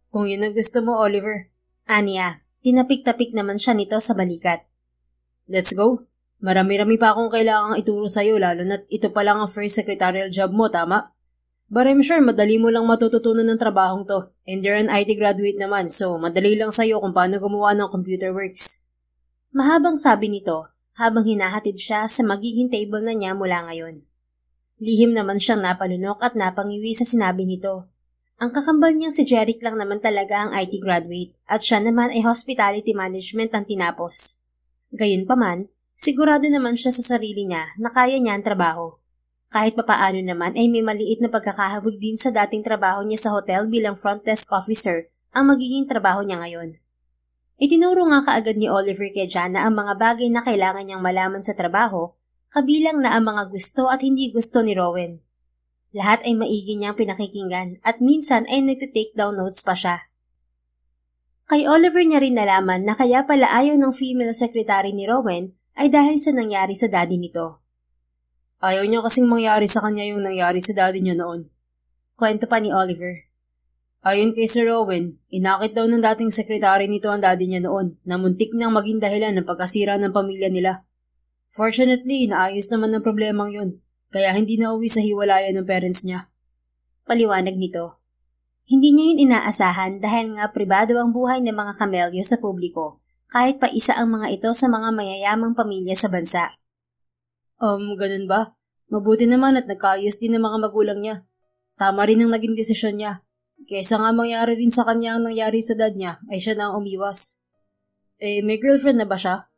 B: Kung yun ang gusto mo, Oliver.
A: Aniya, tinapik-tapik naman siya nito sa balikat.
B: Let's go. Marami-rami pa akong kailangang ituro sa'yo lalo na't ito pa lang ang first secretarial job mo, tama? But I'm sure madali mo lang matututunan ng trabahong to. And you're an IT graduate naman, so madali lang sa'yo kung paano gumawa ng computer works.
A: Mahabang sabi nito habang hinahatid siya sa magiging table na niya mula ngayon. Lihim naman siyang napalunok at napangiwi sa sinabi nito. Ang kakambal niyang si Jeric lang naman talaga ang IT graduate at siya naman ay hospitality management ang tinapos. Gayunpaman, sigurado naman siya sa sarili niya na kaya niya ang trabaho. Kahit papaano naman ay may maliit na pagkakahawig din sa dating trabaho niya sa hotel bilang front desk officer ang magiging trabaho niya ngayon. Itinuro nga kaagad ni Oliver kay Jana ang mga bagay na kailangan niyang malaman sa trabaho, kabilang na ang mga gusto at hindi gusto ni Rowan. Lahat ay maigi niyang pinakikinggan at minsan ay nagtitake down notes pa siya. Kay Oliver niya rin nalaman na kaya pala ayaw ng female secretary ni Rowan ay dahil sa nangyari sa daddy nito.
B: Ayaw niya kasing mangyari sa kanya yung nangyari sa daddy niya noon.
A: Kwento pa ni Oliver.
B: Ayon kay Sir Rowan, inakit daw ng dating sekretary nito ang daddy niya noon na muntik nang maging dahilan ng pagkasira ng pamilya nila. Fortunately, naayos naman ang problemang yun, kaya hindi na uwi sa hiwalayan ng parents niya.
A: Paliwanag nito. Hindi niya yun inaasahan dahil nga pribado ang buhay ng mga kamelyo sa publiko, kahit pa isa ang mga ito sa mga mayayamang pamilya sa bansa.
B: Ganun ba? Mabuti naman at nagkaayos din ng mga magulang niya. Tama rin ang naging desisyon niya. Kaysa nga mangyari rin sa kanya ang nangyari sa dad niya, ay siya na ang umiwas. May girlfriend na ba siya?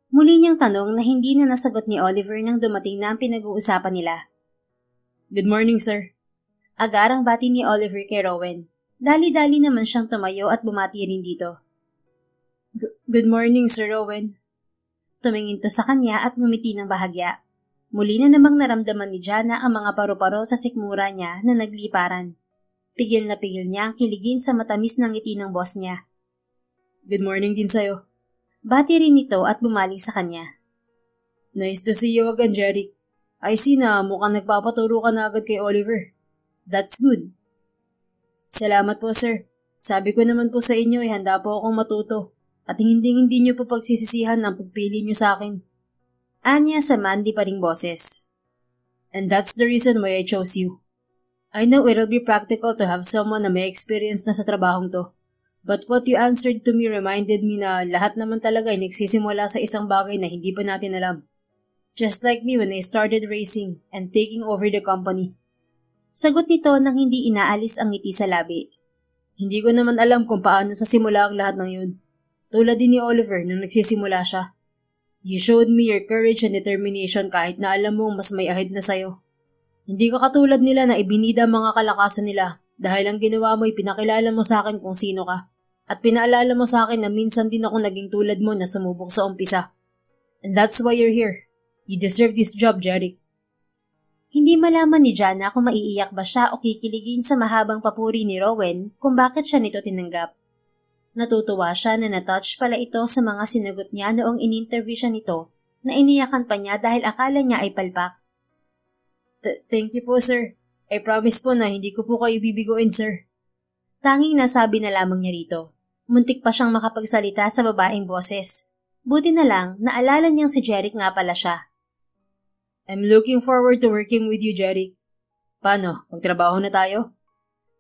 A: Muli niyang tanong na hindi na nasagot ni Oliver nang dumating na ang pinag-uusapan nila.
B: Good morning, sir.
A: Agarang bati ni Oliver kay Rowan. Dali-dali naman siyang tumayo at bumati rin dito.
B: Good morning, Sir Rowan.
A: Tumingin to sa kanya at ngumiti ng bahagya. Muli na namang naramdaman ni Jana ang mga paru-paro sa sikmura niya na nagliparan. Pigil na pigil niya ang kiligin sa matamis na ngiti ng boss niya.
B: Good morning din sa'yo.
A: Bati rin ito at bumaling sa kanya.
B: Nice to see you again, Jeric. I see na mukhang nagpapaturo ka na agad kay Oliver. That's good. Salamat po, sir. Sabi ko naman po sa inyo handa po akong matuto. At hindi niyo po pagsisisihan ng pagpili niyo sa akin.
A: Anya sa mandi pa ring boses.
B: And that's the reason why I chose you. I know it'll be practical to have someone na may experience na sa trabahong to. But what you answered to me reminded me na lahat naman talaga ay nagsisimula sa isang bagay na hindi pa natin alam. Just like me when I started racing and taking over the company.
A: Sagot nito nang hindi inaalis ang ngiti sa labi.
B: Hindi ko naman alam kung paano sa simula ang lahat ng yun. Tulad din ni Oliver nung nagsisimula siya. You showed me your courage and determination kahit na alam mong mas may ahead na sayo. Hindi ka katulad nila na ibinida mga kalakasan nila dahil ang ginawa mo ay pinakilala mo sa akin kung sino ka. At pinaalala mo sa akin na minsan din ako naging tulad mo na sumubok sa umpisa. And that's why you're here. You deserve this job, Jeric.
A: Hindi malaman ni Jana kung maiiyak ba siya o kikiligin sa mahabang papuri ni Rowan kung bakit siya nito tinanggap. Natutuwa siya na natouch pala ito sa mga sinagot niya noong in-interview siya nito na iniyakan pa niya dahil akala niya ay palpak.
B: Thank you po, sir. I promise po na hindi ko po kayo bibiguin, sir.
A: Tanging nasabi na lamang niya rito. Muntik pa siyang makapagsalita sa babaeng boses. Buti na lang, naalala niyang si Jeric nga pala siya.
B: I'm looking forward to working with you, Jeric. Paano? Magtrabaho na tayo?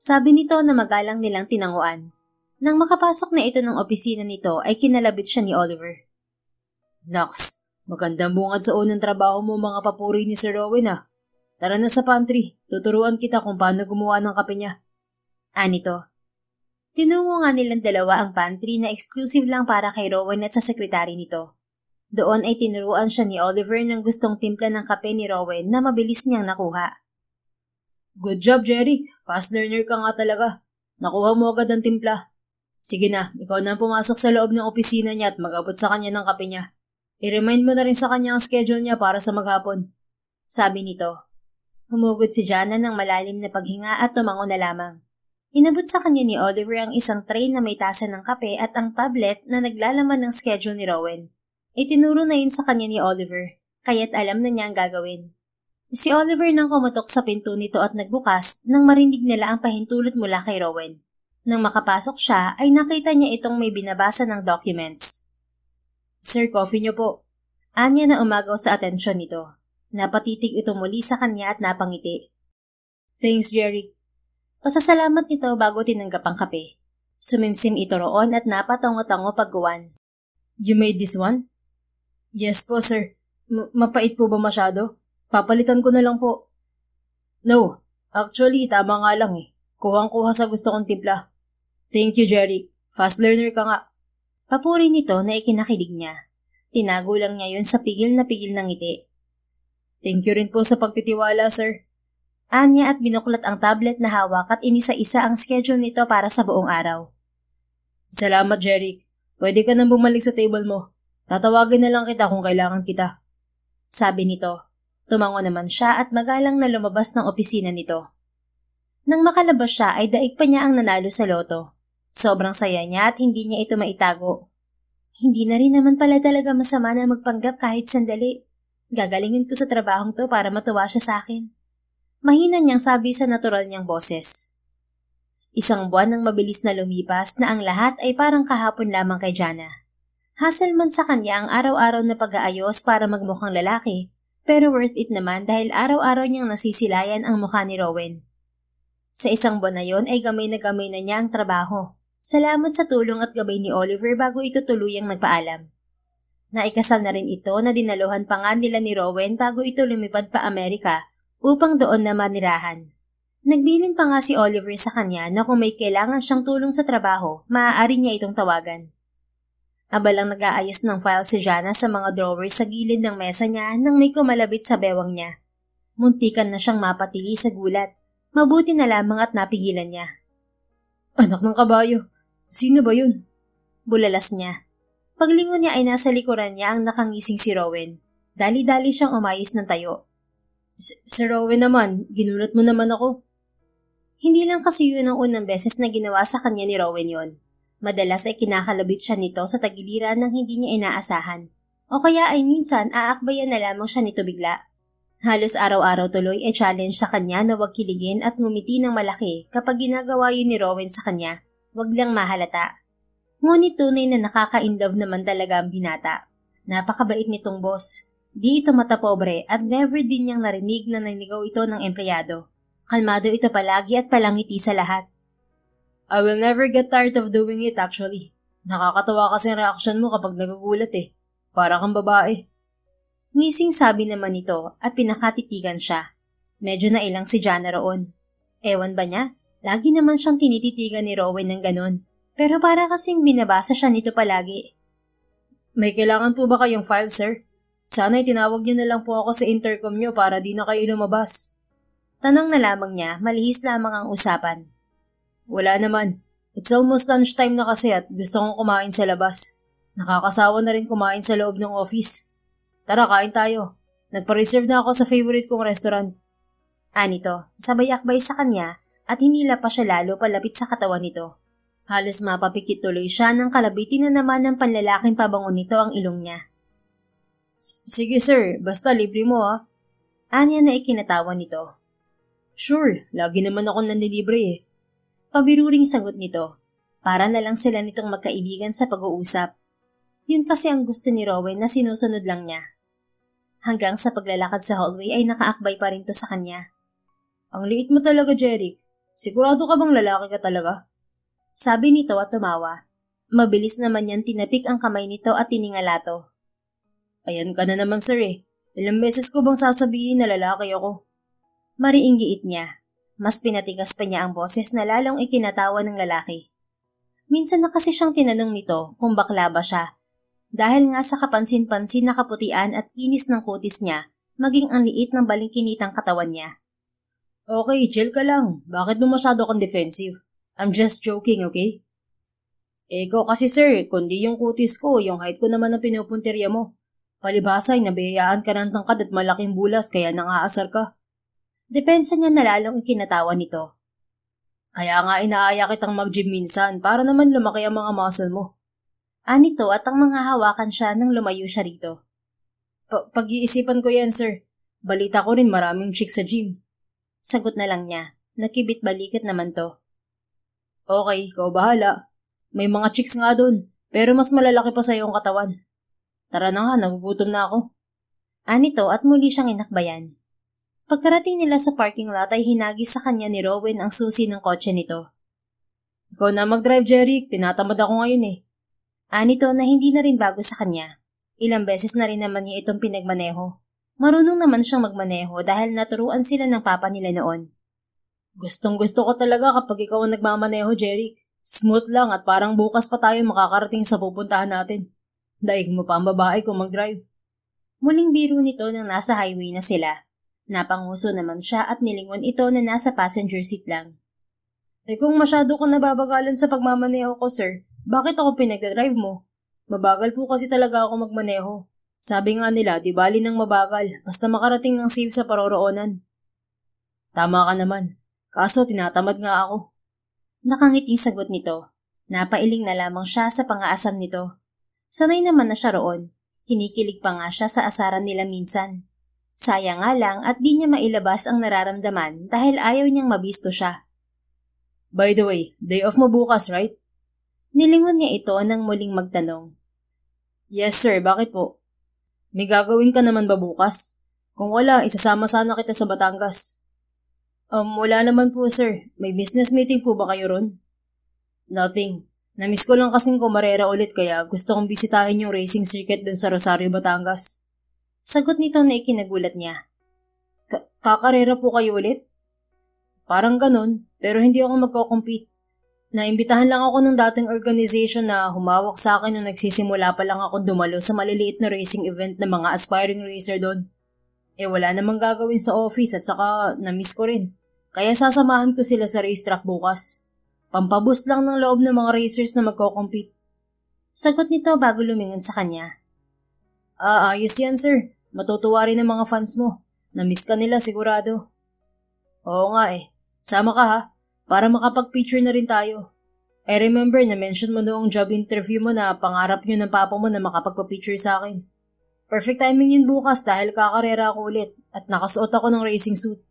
A: Sabi nito na magalang nilang tinanguan. Nang makapasok na ito ng opisina nito ay kinalabit siya ni Oliver.
B: Nox, magandang bungad sa unang trabaho mo mga papuri ni Sir Rowan ah. Tara na sa pantry, tuturuan kita kung paano gumawa ng kape niya.
A: Anito. Tinungo nga nilang dalawa ang pantry na exclusive lang para kay Rowan at sa sekretary nito. Doon ay tinuruan siya ni Oliver ng gustong timpla ng kape ni Rowan na mabilis niyang nakuha.
B: Good job, Jeric. Fast learner ka nga talaga. Nakuha mo agad ang timpla. Sige na, ikaw na pumasok sa loob ng opisina niya at mag-abot sa kanya ng kape niya. I-remind mo na rin sa kanya ang schedule niya para sa maghapon.
A: Sabi nito. Humugod si Jana ng malalim na paghinga at tumango na lamang. Inabot sa kanya ni Oliver ang isang tray na may tasa ng kape at ang tablet na naglalaman ng schedule ni Rowan. Itinuro na yun sa kanya ni Oliver, kaya't alam na niya ang gagawin. Si Oliver nang kumutok sa pinto nito at nagbukas nang marinig nila ang pahintulot mula kay Rowan. Nang makapasok siya ay nakita niya itong may binabasa ng documents.
B: Sir, coffee niyo po.
A: Anya na umagaw sa atensyon nito. Napatitig ito muli sa kanya at napangiti.
B: Thanks, Jeric.
A: Pasasalamat nito bago tinanggap ang kape. Sumimsim ito roon at napatango-tango pagguwan.
B: You made this one? Yes po, sir. Mapait po ba masyado? Papalitan ko na lang po. No, actually, tama nga lang eh. Kuhang-kuha sa gusto kong timpla. Thank you, Jeric. Fast learner ka nga.
A: Papuri nito na ikinakilig niya. Tinago lang niya yun sa pigil na pigil ng ngiti.
B: Thank you rin po sa pagtitiwala, sir.
A: Anya at binuklat ang tablet na hawak at inisa-isa ang schedule nito para sa buong araw.
B: Salamat, Jeric. Pwede ka nang bumalik sa table mo. Tatawagin na lang kita kung kailangan kita.
A: Sabi nito. Tumango naman siya at magalang na lumabas ng opisina nito. Nang makalabas siya ay daig pa niya ang nanalo sa loto. Sobrang saya niya at hindi niya ito maitago. Hindi na rin naman pala talaga masama na magpanggap kahit sandali. Gagalingin ko sa trabahong to para matuwa siya sa akin. Mahina niyang sabi sa natural niyang boses. Isang buwan nang mabilis na lumipas na ang lahat ay parang kahapon lamang kay Jana. Hassle man sa kanya ang araw-araw na pag-aayos para magmukhang lalaki, pero worth it naman dahil araw-araw niyang nasisilayan ang mukha ni Rowan. Sa isang buwan na yon ay gamay na niya ang trabaho. Salamat sa tulong at gabay ni Oliver bago ito tuluyang nagpaalam. Naikasal na rin ito na dinaluhan pa nga nila ni Rowan bago ito lumipad pa Amerika upang doon na manirahan. Nagbilin pa nga si Oliver sa kanya na kung may kailangan siyang tulong sa trabaho, maaari niya itong tawagan. Abalang nag-aayos ng file si Jana sa mga drawers sa gilid ng mesa niya nang may kumalabit sa bewang niya. Muntikan na siyang mapatili sa gulat. Mabuti na lamang at napigilan niya.
B: Anak ng kabayo, sino ba yun?
A: Bulalas niya. Paglingon niya ay nasa likuran niya ang nakangising si Rowan. Dali-dali siyang umayos ng tayo.
B: Sir Rowan naman, ginulat mo naman ako.
A: Hindi lang kasi yun ang unang beses na ginawa sa kanya ni Rowan yon. Madalas ay kinakalabit siya nito sa tagiliran nang hindi niya inaasahan. O kaya ay minsan aakbayan na lamang siya nito bigla. Halos araw-araw tuloy ay challenge sa kanya na huwag kiligin at ngumiti ng malaki kapag ginagawa yun ni Rowan sa kanya, wag lang mahalata. Ngunit tunay na nakaka-inlove naman talaga ang binata. Napakabait nitong boss. Di ito matapobre at never din niyang narinig na nanigaw ito ng empleyado. Kalmado ito palagi at palangiti sa lahat.
B: I will never get tired of doing it actually. Nakakatawa kasi ang reaksyon mo kapag nagugulat eh. Para kang babae.
A: Ngising sabi naman nito at pinakatitigan siya. Medyo nailang si Jana roon. Ewan ba niya? Lagi naman siyang tinititigan ni Rowan ng ganon. Pero para kasing binabasa siya nito palagi.
B: May kailangan po ba kayong file, sir? Sana'y tinawag niyo na lang po ako sa intercom niyo para di na kayo lumabas.
A: Tanong na lamang niya, malihis lamang ang usapan.
B: Wala naman. It's almost lunchtime na kasi at gusto kong kumain sa labas. Nakakasawa na rin kumain sa loob ng office. Tara, kain tayo. Nagpa-reserve na ako sa favorite kong restaurant.
A: Anito, sabay akbay sa kanya at hinila pa siya lalo palapit sa katawan nito. Halos mapapikit tuloy siya nang kalabitin na naman ng panlalaking pabango nito ang ilong niya.
B: Sige sir, basta libre mo ah.
A: Anya na ikinatawan nito.
B: Sure, lagi naman ako nanlilibre eh.
A: Pabiruring sagot nito. Para na lang sila nitong magkaibigan sa pag-uusap. Yun kasi ang gusto ni Rowan na sinusunod lang niya. Hanggang sa paglalakad sa hallway ay nakaakbay pa rin to sa kanya.
B: Ang liit mo talaga, Jeric. Sigurado ka bang lalaki ka talaga?
A: Sabi nito at tumawa. Mabilis naman niyan tinapik ang kamay nito at tiningala to.
B: Ayan ka na naman, sir eh. Ilang beses ko bang sasabihin na lalaki ako?
A: Mariing giit niya. Mas pinatigas pa niya ang boses na lalong ikinatawa ng lalaki. Minsan na kasi siyang tinanong nito kung bakla ba siya. Dahil nga sa kapansin-pansin na kaputian at kinis ng kutis niya, maging ang liit ng balingkinitang katawan niya.
B: Okay, chill ka lang. Bakit mo masyado kang defensive? I'm just joking, okay? Ikaw kasi sir, kundi yung kutis ko, yung height ko naman ang pinupuntirya mo. Palibhasa ay nabiyayaan ka ng tangkad at malaking bulas kaya nang-aasar ka.
A: Depensa niya na lalong ikinatawa nito.
B: Kaya nga inaaya kitang mag-gym minsan para naman lumaki ang mga muscle mo.
A: Anito at ang mga hawakan siya nang lumayo siya rito.
B: Pag-iisipan ko yan, sir. Balita ko rin maraming chicks sa gym.
A: Sagot na lang niya. Nakibit-balikat naman to.
B: Okay, ikaw bahala. May mga chicks nga dun, pero mas malalaki pa sa iyong katawan. Tara na nga, nagugutom na ako.
A: Anito at muli siyang inakbayan. Pagkarating nila sa parking lot ay hinagis sa kanya ni Rowan ang susi ng kotse nito.
B: Ikaw na mag-drive, Jeric. Tinatamad ako ngayon eh.
A: Anito na hindi na rin bago sa kanya. Ilang beses na rin naman niya itong pinagmaneho. Marunong naman siyang magmaneho dahil naturuan sila ng papa nila noon.
B: Gustong-gusto ko talaga kapag ikaw ang nagmamaneho, Jeric. Smooth lang at parang bukas pa tayo makakarating sa pupuntahan natin. Daig mo pa ang babae kung mag-drive.
A: Muling biro nito nang nasa highway na sila. Napanguso naman siya at nilingon ito na nasa passenger seat lang.
B: Kung masyado ko nababagalan sa pagmamaneho ko, sir, bakit ako pinag-drive mo? Mabagal po kasi talaga ako magmaneho. Sabi nga nila, di bali nang mabagal, basta makarating ng safe sa paroroonan. Tama ka naman. Kaso tinatamad nga ako.
A: Nakangiting sagot nito. Napailing na lamang siya sa pangaasam nito. Sanay naman na siya roon. Kinikilig pa nga siya sa asaran nila minsan. Sayang nga lang at di niya mailabas ang nararamdaman dahil ayaw niyang mabisto siya.
B: By the way, day off mo bukas, right?
A: Nilingon niya ito nang muling magtanong.
B: Yes sir, bakit po? May gagawin ka naman ba bukas? Kung wala, isasama sana kita sa Batangas. Wala naman po sir. May business meeting po ba kayo ron? Nothing. Namiss ko lang kasing kumarera ulit kaya gusto kong bisitahin yung racing circuit dun sa Rosario, Batangas.
A: Sagot nito na ikinagulat niya.
B: Kakarera po kayo ulit? Parang ganun, pero hindi ako magko-compete. Naimbitahan lang ako ng dating organization na humawak sa akin nung nagsisimula pa lang akong dumalo sa maliliit na racing event ng mga aspiring racer doon. Wala namang gagawin sa office at saka na-miss ko rin. Kaya sasamahan ko sila sa racetrack bukas. Pampaboost lang ng loob ng mga racers na magko-compete.
A: Sagot nito bago lumingon sa kanya.
B: Ayos yan sir. Matutuwa rin ang mga fans mo. Na-miss ka nila sigurado. Oo nga eh. Sama ka ha. Para makapag-picture na rin tayo. I remember na mention mo noong job interview mo na pangarap nyo ng papa mo na makapagpa-picture sa akin. Perfect timing yun bukas dahil kakarera ako ulit at nakasuot ako ng racing suit.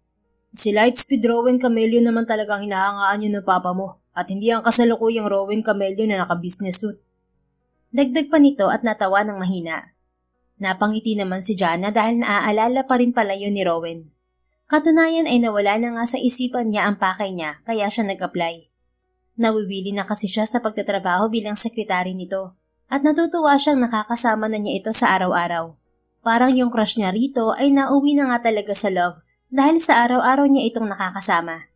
B: Si Lightspeed Rowan Camello naman talagang hinahangaan yun ng papa mo at hindi ang kasalukuyang Rowan Camello na naka-business suit.
A: Dagdag pa nito at natawa ng mahina. Napangiti naman si Jana dahil naaalala pa rin pala yun ni Rowan. Katunayan ay nawala na nga sa isipan niya ang pakay niya kaya siya nag-apply. Nawiwili na kasi siya sa pagtatrabaho bilang sekretary nito at natutuwa siyang nakakasama na niya ito sa araw-araw. Parang yung crush niya rito ay nauwi na nga talaga sa love dahil sa araw-araw niya itong nakakasama.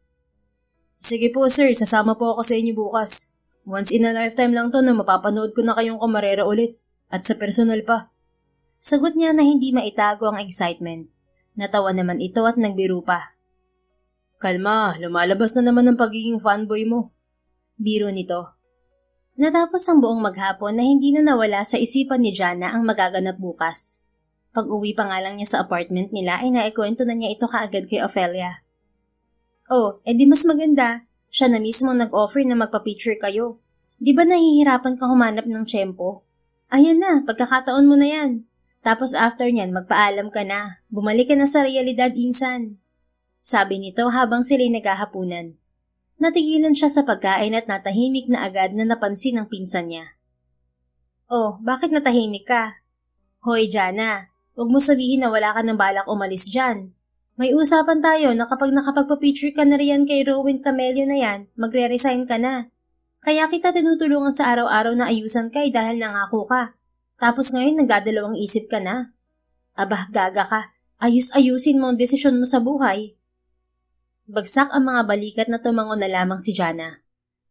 B: Sige po sir, sasama po ako sa inyo bukas. Once in a lifetime lang to na mapapanood ko na kayong kumarera ulit at sa personal pa.
A: Sagot niya na hindi maitago ang excitement. Natawa naman ito at nagbiro pa.
B: Kalma, lumalabas na naman ang pagiging fanboy mo.
A: Biro nito. Natapos ang buong maghapon na hindi na nawala sa isipan ni Jana ang magaganap bukas. Pag-uwi pa nga lang niya sa apartment nila ay naikwento na niya ito kaagad kay Ophelia. Oh, edi mas maganda. Siya na mismo nag-offer na magpa-picture kayo. Di ba nahihirapan kang humanap ng tiyempo? Ayan na, pagkakataon mo na yan. Tapos after nyan, magpaalam ka na. Bumalik ka na sa realidad, insan.
C: sabi nito habang sila'y naghahapunan. Natigilan siya sa pagkain at natahimik na agad na napansin ng pinsan niya. Oh, bakit natahimik ka? Hoy, Jana, huwag mo sabihin na wala ka ng balak umalis dyan. May usapan tayo na kapag nakapagpa-picture ka na riyan kay Rowan Camello na yan, magre-resign ka na. Kaya kita tinutulungan sa araw-araw na ayusan ka dahil nangako ka. Tapos ngayon nagdadalawang isip ka na. Abah, gaga ka. Ayus-ayusin mo ang desisyon mo sa buhay. Bagsak ang mga balikat na tumangon na lamang si Jana.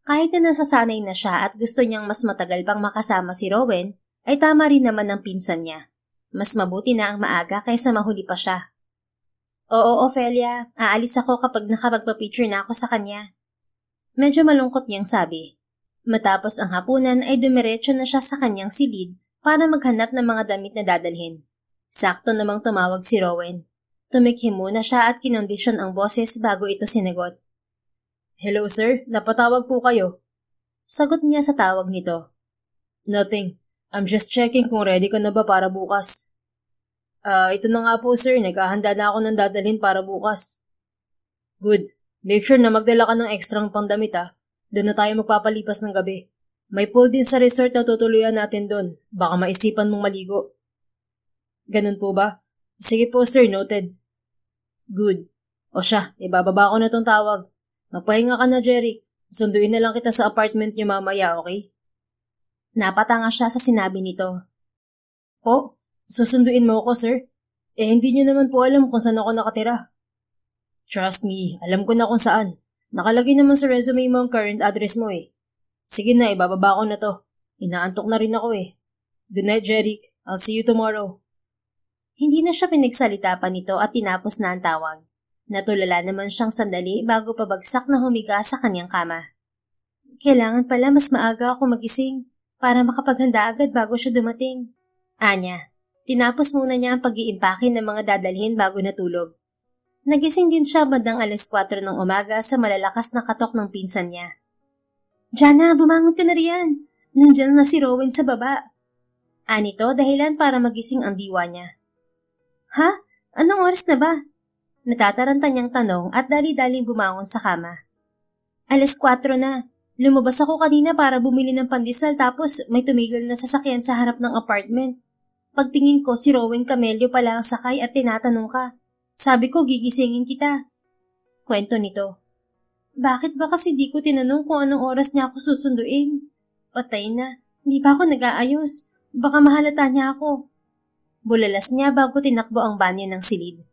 C: Kahit na nasasanay na siya at gusto niyang mas matagal pang makasama si Rowan, ay tama rin naman ang pinsan niya. Mas mabuti na ang maaga kaysa mahuli pa siya. Oo, Ophelia, aalis ako kapag nakapagpa-picture na ako sa kanya. Medyo malungkot niyang sabi. Matapos ang hapunan ay dumiretso na siya sa kanyang silid para maghanap ng mga damit na dadalhin. Sakto namang tumawag si Rowan. Tumikhim muna siya at kinondisyon ang boses bago ito sinagot. Hello sir, napatawag po kayo. Sagot niya sa tawag nito. Nothing. I'm just checking kung ready ka na ba para bukas. Ito na nga po sir, naghahanda na ako ng dadalhin para bukas. Good. Make sure na magdala ka ng ekstrang pandamit ha. Doon na tayo magpapalipas ng gabi. May pool din sa resort na tutuluyan natin doon. Baka maisipan mong maligo. Ganun po ba? Sige po sir, noted. Good. O siya, ibababa ko na tong tawag. Magpahinga ka na, Jeric. Sunduin na lang kita sa apartment niyo mamaya, okay? Napatanga siya sa sinabi nito.
B: Po? Susunduin mo ako, sir? Hindi niyo naman po alam kung saan ako nakatira. Trust me, alam ko na kung saan. Nakalagay naman sa resume mo ang current address mo eh. Sige na, ibababa ko na to. Inaantok na rin ako eh. Good night, Jeric. I'll see you tomorrow.
C: Hindi na siya pinagsalita pa nito at tinapos na ang tawag. Natulala naman siyang sandali bago pabagsak na humiga sa kanyang kama. Kailangan pala mas maaga ako magising para makapaghanda agad bago siya dumating. Anya, tinapos muna niya ang pag-iimpake ng mga dadalhin bago natulog. Nagising din siya bandang 4:00 ng umaga sa malalakas na katok ng pinsan niya. Jana, bumangon ka na riyan. Nandiyan na si Rowan sa baba. Anito dahilan para magising ang diwa niya. Ha? Anong oras na ba? Natataranta niyang tanong at dali-daling bumangon sa kama. 4:00 na. Lumabas ako kanina para bumili ng pandesal tapos may tumigil na sasakyan sa harap ng apartment. Pagtingin ko si Rowan Camello pala ang sakay at tinatanong ka. Sabi ko gigisingin kita. Kwento nito. Bakit ba kasi di ko tinanong kung anong oras niya ako susunduin? Patay na. Hindi pa ako nag-aayos. Baka mahalata niya ako. Bulalas niya bago tinakbo ang banyo ng silid.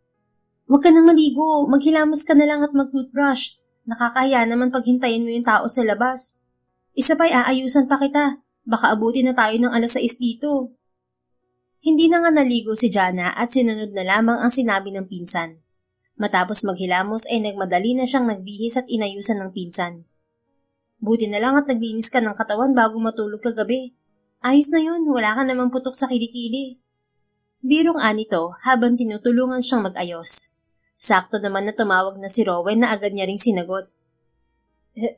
C: Huwag ka nang maligo. Maghilamos ka na lang at mag-toothbrush. Nakakahiya naman paghintayin mo yung tao sa labas. Isa pa'y aayusan pa kita. Baka abutin na tayo ng 6:00 dito. Hindi na nga naligo si Jana at sinunod na lamang ang sinabi ng pinsan. Matapos maghilamos ay nagmadali na siyang nagbihis at inayusan ng pinsan. Buti na lang at naglinis ka ng katawan bago matulog kagabi. Ayos na yun, wala ka namang putok sa kilikili. Birong anito habang tinutulungan siyang mag-ayos. Sakto naman na tumawag na si Rowan na agad niya ring sinagot.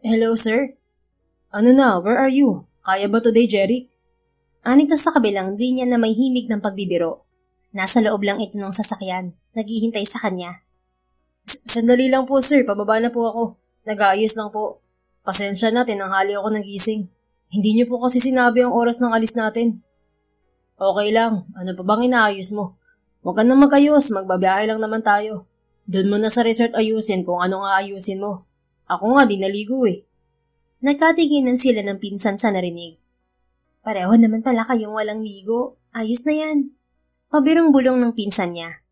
C: Hello sir? Ano na, where are you? Kaya ba today, Jeric? Anito sa kabilang linya na may himig ng pagbibiro. Nasa loob lang ito ng sasakyan, naghihintay sa kanya. Sandali lang po sir, pababa na po ako. Nag-aayos lang po. Pasensya na, tinanghali ako nagising. Hindi niyo po kasi sinabi ang oras ng alis natin. Okay lang, ano pa bang inaayos mo? Huwag ka nang mag-ayos, magbabiyahe lang naman tayo. Doon mo na sa resort ayusin kung anong aayusin mo. Ako nga, di naligo eh. Nagkatiginan sila ng pinsan sa narinig. Pareho naman pala kayong walang ligo. Ayos na yan. Pabirong bulong ng pinsan niya.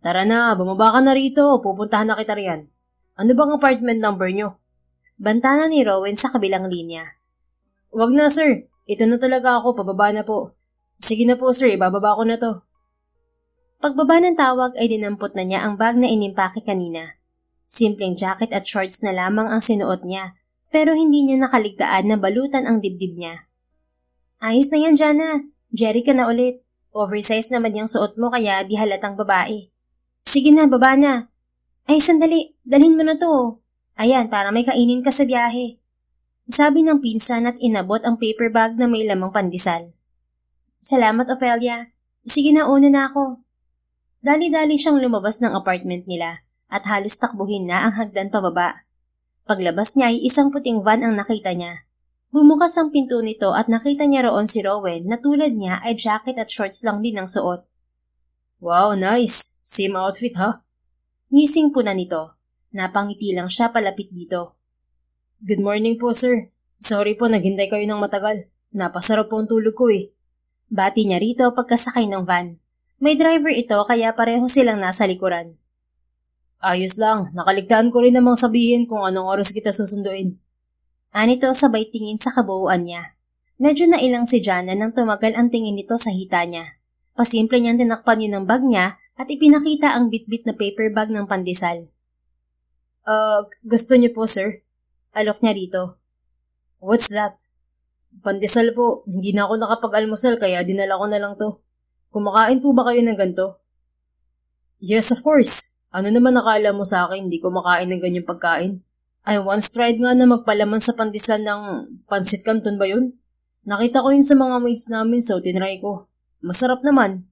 C: Tara na, bumaba ka na rito. Pupuntahan na kita riyan. Ano bang apartment number nyo? Bantana ni Rowan sa kabilang linya. Wag na sir. Ito na talaga ako. Pababa na po. Sige na po sir, ibababa ko na to. Pagbaba ng tawag ay dinampot na niya ang bag na inimpake kanina. Simpleng jacket at shorts na lamang ang sinuot niya, pero hindi niya nakaligtaan na balutan ang dibdib niya. Ayos na yan, Jana. Jerry ka na ulit. Oversized naman yung suot mo kaya di halatang babae. Sige na, baba na. Ay, sandali. Dalhin mo na to. Ayan, para may kainin ka sa biyahe. Sabi ng pinsan at inabot ang paper bag na may lamang pandesal. Salamat, Ophelia. Sige na, una na ako. Dali-dali siyang lumabas ng apartment nila at halos takbuhin na ang hagdan pababa. Paglabas niya ay isang puting van ang nakita niya. Bumukas ang pinto nito at nakita niya roon si Rowan na tulad niya ay jacket at shorts lang din ang suot.
B: Wow, nice! Same outfit ha?
C: Ngising po na nito. Napangiti lang siya palapit dito.
B: Good morning po sir. Sorry po naghintay kayo ng matagal. Napasarap po ang tulog ko eh.
C: Bati niya rito pagkasakay ng van. May driver ito kaya pareho silang nasa likuran.
B: Ayos lang, nakaligtaan ko rin namang sabihin kung anong oras kita susunduin.
C: Anito sabay tingin sa kabuuan niya. Medyo nailang si Jana nang tumagal ang tingin nito sa hita niya. Pasimple niyang tinakpan yun ng bag niya at ipinakita ang bitbit na paper bag ng pandesal.
B: Gusto niyo po sir?
C: Alok niya rito.
B: What's that? Pandesal po, hindi na ako nakapag-almusal kaya dinala ko na lang to. Kumakain po ba kayo ng ganito? Yes, of course. Ano naman nakala mo sa akin, hindi ko makain ng ganyang pagkain? I once tried nga na magpalaman sa pandesal ng pansit canton ba yun? Nakita ko yun sa mga mates namin so tinry ko. Masarap naman.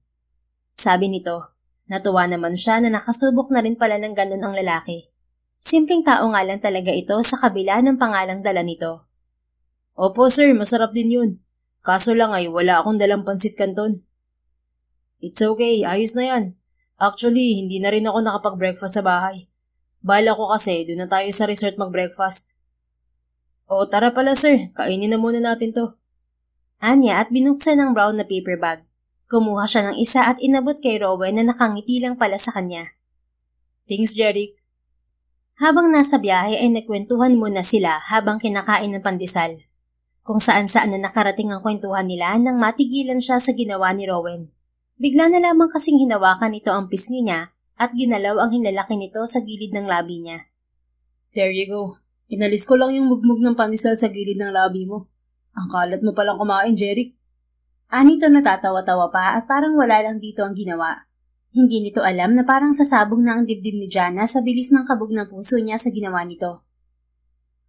C: Sabi nito. Natuwa naman siya na nakasubok na rin pala ng ganun ang lalaki. Simpleng tao nga lang talaga ito sa kabila ng pangalang dala nito.
B: Opo sir, masarap din yun. Kaso lang ay wala akong dalang pansit canton. It's okay, ayos na yan. Actually, hindi na rin ako nakapag-breakfast sa bahay. Bala ko kasi, doon na tayo sa resort mag-breakfast. O tara pala sir, kainin na muna natin to.
C: Anya at binuksan ng brown na paper bag. Kumuha siya ng isa at inabot kay Rowan na nakangiti lang pala sa kanya.
B: Thanks, Jeric.
C: Habang nasa biyahe ay nagkwentuhan muna sila habang kinakain ng pandesal. Kung saan-saan na nakarating ang kwentuhan nila nang matigilan siya sa ginawa ni Rowan. Bigla na lamang kasing hinawakan ito ang pisngi niya at ginalaw ang hinlalaki nito sa gilid ng labi niya.
B: There you go. Inalis ko lang yung mugmug ng pandesal sa gilid ng labi mo. Ang kalat mo palang kumain, Jeric.
C: Anito natatawa-tawa pa at parang wala lang dito ang ginawa. Hindi nito alam na parang sasabog na ang dibdib ni Jana sa bilis ng kabog ng puso niya sa ginawa nito.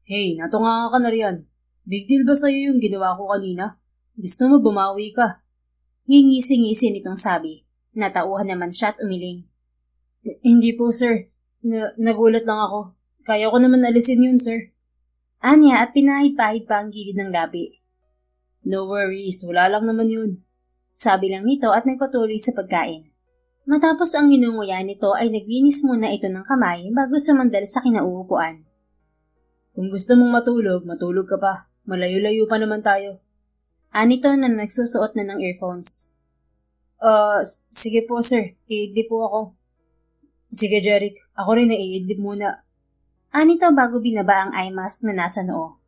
B: Hey, natunga ka na riyan. Big deal ba sa'yo yung ginawa ko kanina? Gusto mo bumawi ka?
C: Ngingisi-ngisi nitong sabi. Natauhan naman siya at umiling.
B: Hindi po, sir. Nagulat lang ako. Kaya ko naman alisin yun, sir.
C: Anya at pinahid-pahid pa ang gilid ng labi.
B: No worries, wala lang naman yun.
C: Sabi lang nito at nagpatuloy sa pagkain. Matapos ang ninunguyan nito ay naglinis muna ito ng kamay bago sumandal sa kinauupuan.
B: Kung gusto mong matulog ka pa. Malayo-layo pa naman tayo.
C: Anito na nagsusuot na ng earphones.
B: Sige po sir, iidlip po ako. Sige Jeric, ako rin naiidlip muna.
C: Anito bago binaba ang eye mask na nasa noo.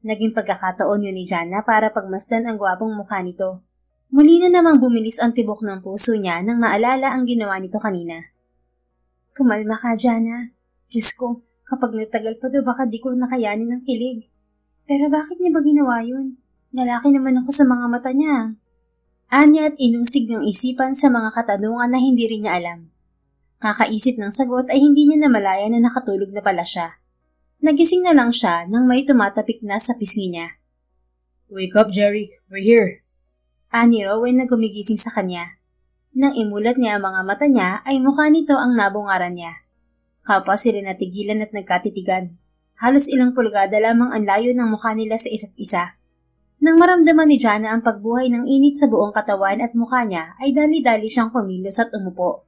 C: Naging pagkakataon yun ni Jana para pagmasdan ang gwapong mukha nito. Muli na namang bumilis ang tibok ng puso niya nang maalala ang ginawa nito kanina. Kumalma ka, Jana. Diyos ko, kapag nagtagal pa daw baka di ko nakayanin ng kilig. Pero bakit niya ba ginawa yun? Lalaki naman ako sa mga mata niya. Anya at inusig ng isipan sa mga katanungan na hindi rin niya alam. Kakaisip ng sagot ay hindi niya namalaya na nakatulog na pala siya. Nagising na lang siya nang may tumatapik na sa pisngi niya.
B: Wake up, Jeric. We're here.
C: Ani Rowan na gumigising sa kanya. Nang imulat niya ang mga mata niya ay mukha nito ang nabungaran niya. Kapwa sila natigilan at nagkatitigan. Halos ilang pulgada lamang ang layo ng mukha nila sa isa't isa. Nang maramdaman ni Jana ang pagbuhay ng init sa buong katawan at mukha niya, ay dali-dali siyang kumilos at umupo.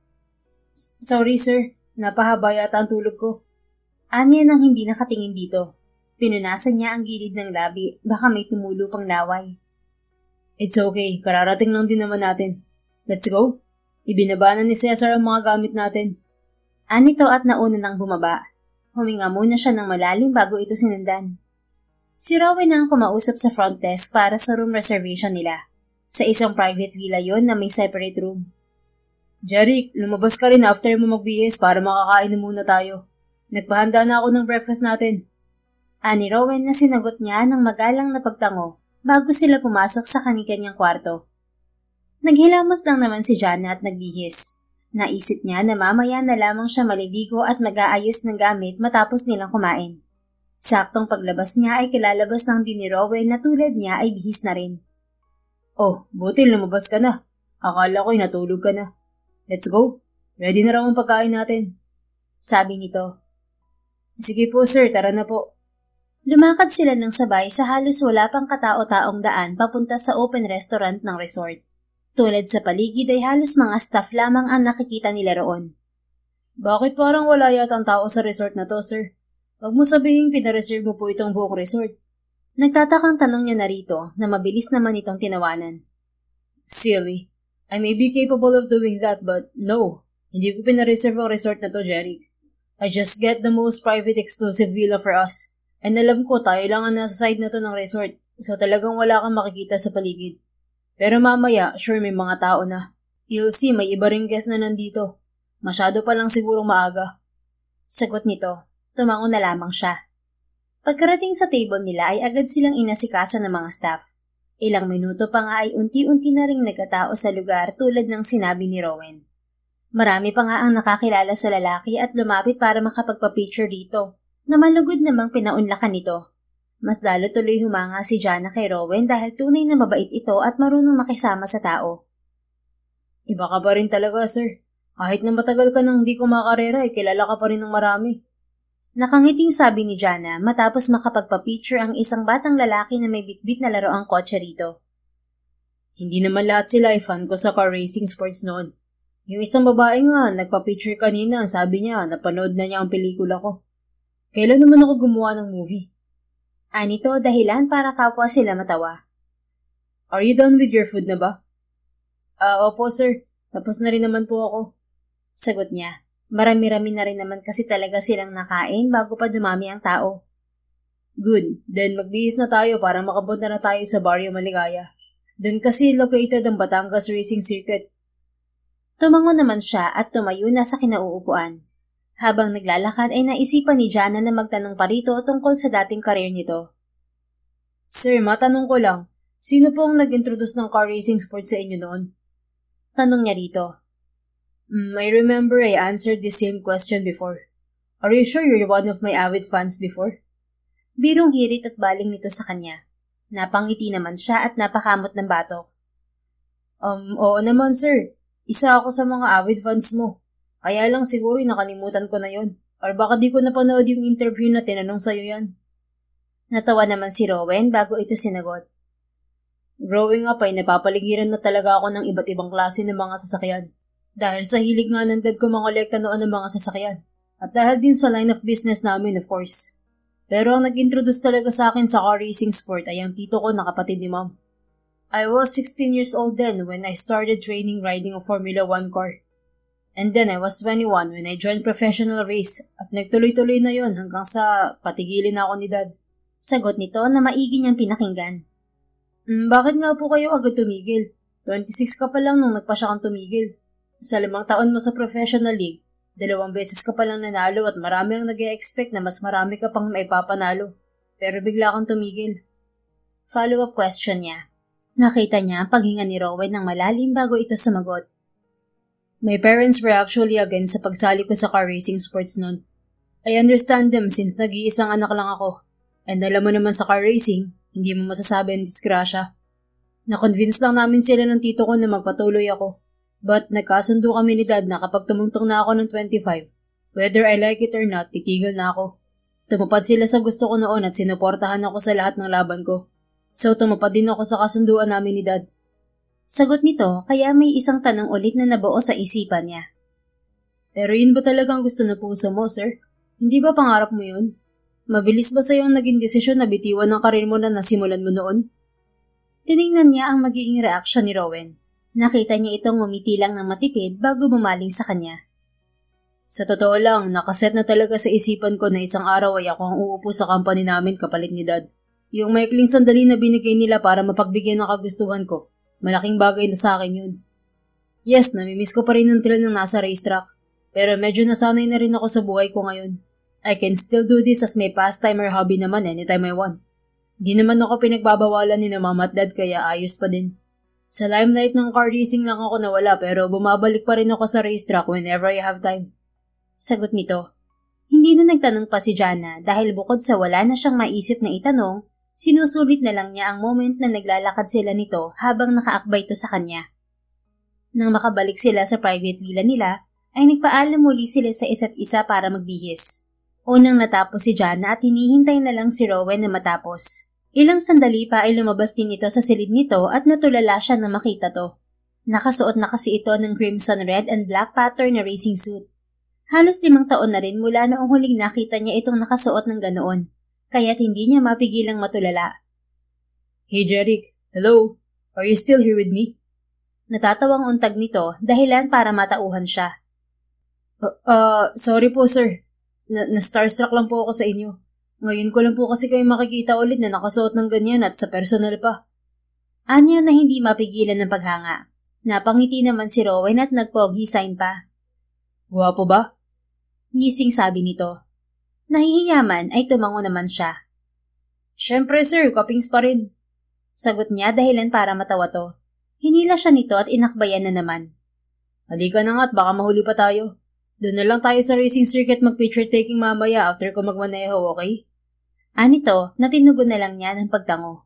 B: Sorry sir, napahaba yata ang tulog ko.
C: Anya nang hindi nakatingin dito. Pinunasan niya ang gilid ng labi, baka may tumulo pang laway.
B: It's okay, kararating lang din naman natin. Let's go. Ibinaba na ni Cesar ang mga gamit natin.
C: Anito at nauna nang bumaba. Huminga muna siya ng malalim bago ito sinundan. Si Rowan na ang kumausap sa front desk para sa room reservation nila. Sa isang private villa yon na may separate room.
B: Jeric, lumabas ka rin after mo mag-BS para makakain na muna tayo. Nagpahanda na ako ng breakfast natin.
C: Ani Rowan na sinagot niya ng magalang na pagtango bago sila pumasok sa kanilang kwarto. Naghilamos lang naman si Jana at nagbihis. Naisip niya na mamaya na lamang siya maliligo at mag-aayos ng gamit matapos nilang kumain. Saktong paglabas niya ay kilalabas ng din ni Rowan na tulad niya ay bihis na rin.
B: Oh, buti lumabas ka na. Akala ko'y natulog ka na. Let's go. Ready na raw ang pagkain natin.
C: Sabi nito.
B: Sige po sir, tara na po.
C: Lumakad sila ng sabay sa halos wala pang katao-taong daan papunta sa open restaurant ng resort. Tulad sa paligid ay halos mga staff lamang ang nakikita nila roon.
B: Bakit parang wala yatang tao sa resort na to, sir? Huwag mo sabihin pinareserve mo po itong buong resort.
C: Nagtatakang tanong niya na rito na mabilis naman itong tinawanan.
B: Silly. I may be capable of doing that but no. Hindi ko pinareserve ang resort na to, Jeric. I just get the most private exclusive villa for us. And alam ko tayo lang ang nasa side na to ng resort so talagang wala kang makikita sa paligid. Pero mamaya, sure may mga tao na. You'll see may iba ring guest na nandito. Masyado pa lang sigurong maaga.
C: Sagot nito, tumango na lamang siya. Pagkarating sa table nila ay agad silang inasikaso ng mga staff. Ilang minuto pa nga ay unti-unti na ring nagkatao sa lugar tulad ng sinabi ni Rowan. Marami pa nga ang nakakilala sa lalaki at lumapit para makapagpa-picture dito. Na malugod namang pinaunlakan nito. Mas lalo tuloy humanga si Jana kay Rowan dahil tunay na mabait ito at marunong makisama sa tao.
B: Iba ka pa rin talaga, sir. Kahit na matagal ka nang hindi kumakarera, kilala ka pa rin ng marami.
C: Nakangiting sabi ni Jana matapos makapagpa-picture ang isang batang lalaki na may bitbit na laroang kotse rito.
B: Hindi naman lahat sila ay fan ko sa car racing sports noon. Yung isang babae nga, nagpa-picture kanina, sabi niya, napanood na niya ang pelikula ko. Kailan naman ako gumawa ng movie?
C: Anito dahilan para kapwa sila matawa.
B: Are you done with your food na ba? Opo sir. Tapos na rin naman po ako.
C: Sagot niya. Marami-rami na rin naman kasi talaga silang nakain bago pa dumami ang tao.
B: Good. Then magbihis na tayo para makapunta na tayo sa Barrio Maligaya. Doon kasi located ang Batangas Racing Circuit.
C: Tumango naman siya at tumayo na sa kinauupuan. Habang naglalakad ay naisipan ni Jana na magtanong pa rito tungkol sa dating career nito.
B: Sir, matanong ko lang, sino po ang nag-introduce ng car racing sport sa inyo noon?
C: Tanong niya rito.
B: I remember I answered the same question before. Are you sure you're one of my avid fans before?
C: Birong hirit at baling nito sa kanya. Napangiti naman siya at napakamot ng batok.
B: Oo naman sir. Isa ako sa mga avid fans mo. Kaya lang siguro nakalimutan ko na yon. Or baka di ko napanood yung interview na tinanong sa'yo yan.
C: Natawa naman si Rowan bago ito sinagot.
B: Growing up ay napapaligiran na talaga ako ng iba't ibang klase ng mga sasakyan. Dahil sa hilig nga ng dad ko mangolekta noon ng mga sasakyan. At dahil din sa line of business namin of course. Pero ang nag-introduce talaga sa akin sa car racing sport ay ang tito ko na kapatid ni mom. I was 16 years old then when I started training riding a Formula 1 car. And then I was 21 when I joined professional race at nagtuloy-tuloy na yon hanggang sa patigilin na ako ni dad.
C: Sagot nito na maigi niyang pinakinggan.
B: Bakit nga po kayo agad tumigil? 26 ka pa lang nung nagpa siya kang tumigil. Sa 5 taon mo sa professional league, 2 beses ka pa lang nanalo at marami ang nag-e-expect na mas marami ka pang maipapanalo. Pero bigla kang tumigil.
C: Follow-up question niya. Nakita niya ang paghinga ni Rowan ng malalim bago ito sumagot.
B: My parents were actually against sa pagsali ko sa car racing sports noon. I understand them since nag-iisang anak lang ako. And alam mo naman sa car racing, hindi mo masasabi ang disgrasya. Na-convince lang namin sila ng tito ko na magpatuloy ako. But nagkasundo kami ni dad na kapag tumungtong na ako ng 25, whether I like it or not, titigil na ako. Tumupad sila sa gusto ko noon at sinuportahan ako sa lahat ng laban ko. So tumupad din ako sa kasunduan namin ni dad.
C: Sagot nito kaya may isang tanong ulit na nabuo sa isipan niya.
B: Pero yun ba talagang gusto na puso mo, sir? Hindi ba pangarap mo yun? Mabilis ba sa'yo ang naging desisyon na bitiwan ng karir mo na nasimulan mo noon?
C: Tinignan niya ang magiging reaksyon ni Rowan. Nakita niya itong ngumiti lang ng matipid bago bumaling sa kanya.
B: Sa totoo lang, nakaset na talaga sa isipan ko na isang araw ay ako ang uupo sa company namin kapalit ni dad. Yung maikling sandali na binigay nila para mapagbigyan ng kagustuhan ko. Malaking bagay na sa akin yun. Yes, namimiss ko pa rin ang thrill ng nasa racetrack. Pero medyo nasanay na rin ako sa buhay ko ngayon. I can still do this as my pastime or hobby naman anytime I want. Di naman ako pinagbabawalan ni na mama at dad kaya ayos pa din. Sa limelight ng car racing lang ako nawala pero bumabalik pa rin ako sa racetrack whenever I have time.
C: Sagot nito. Hindi na nagtanong pa si Jana dahil bukod sa wala na siyang maisip na itanong, sinusulit na lang niya ang moment na naglalakad sila nito habang nakaakbay ito sa kanya. Nang makabalik sila sa private villa nila, ay nagpaalam muli sila sa isa't isa para magbihis. Unang natapos si Jana at hinihintay na lang si Rowan na matapos. Ilang sandali pa ay lumabas din ito sa silid nito at natulala siya na makita to. Nakasuot na kasi ito ng crimson red and black pattern na racing suit. Halos 5 taon na rin mula noong huling nakita niya itong nakasuot ng ganoon, kaya't hindi niya mapigilang matulala.
B: Hey Jeric, hello? Are you still here with me?
C: Natatawang untag nito dahilan para matauhan siya.
B: Sorry po sir. Na-starstruck lang po ako sa inyo. Ngayon ko lang po kasi kayo makikita ulit na nakasuot ng ganyan at sa personal pa.
C: Anya na hindi mapigilan ng paghanga. Napangiti naman si Rowan at nagpogi sign pa.
B: Guwapo ba?
C: Ngising sabi nito. Nahihiyaman ay tumango naman siya.
B: Siyempre sir, kapings pa rin.
C: Sagot niya dahilan para matawa to. Hinila siya nito at inakbayan na naman.
B: Halika na nga at baka mahuli pa tayo. Doon na lang tayo sa racing circuit mag-picture taking mamaya after ko magmaneho, okay?
C: Anito, natinugon na lang niya ng pagtango.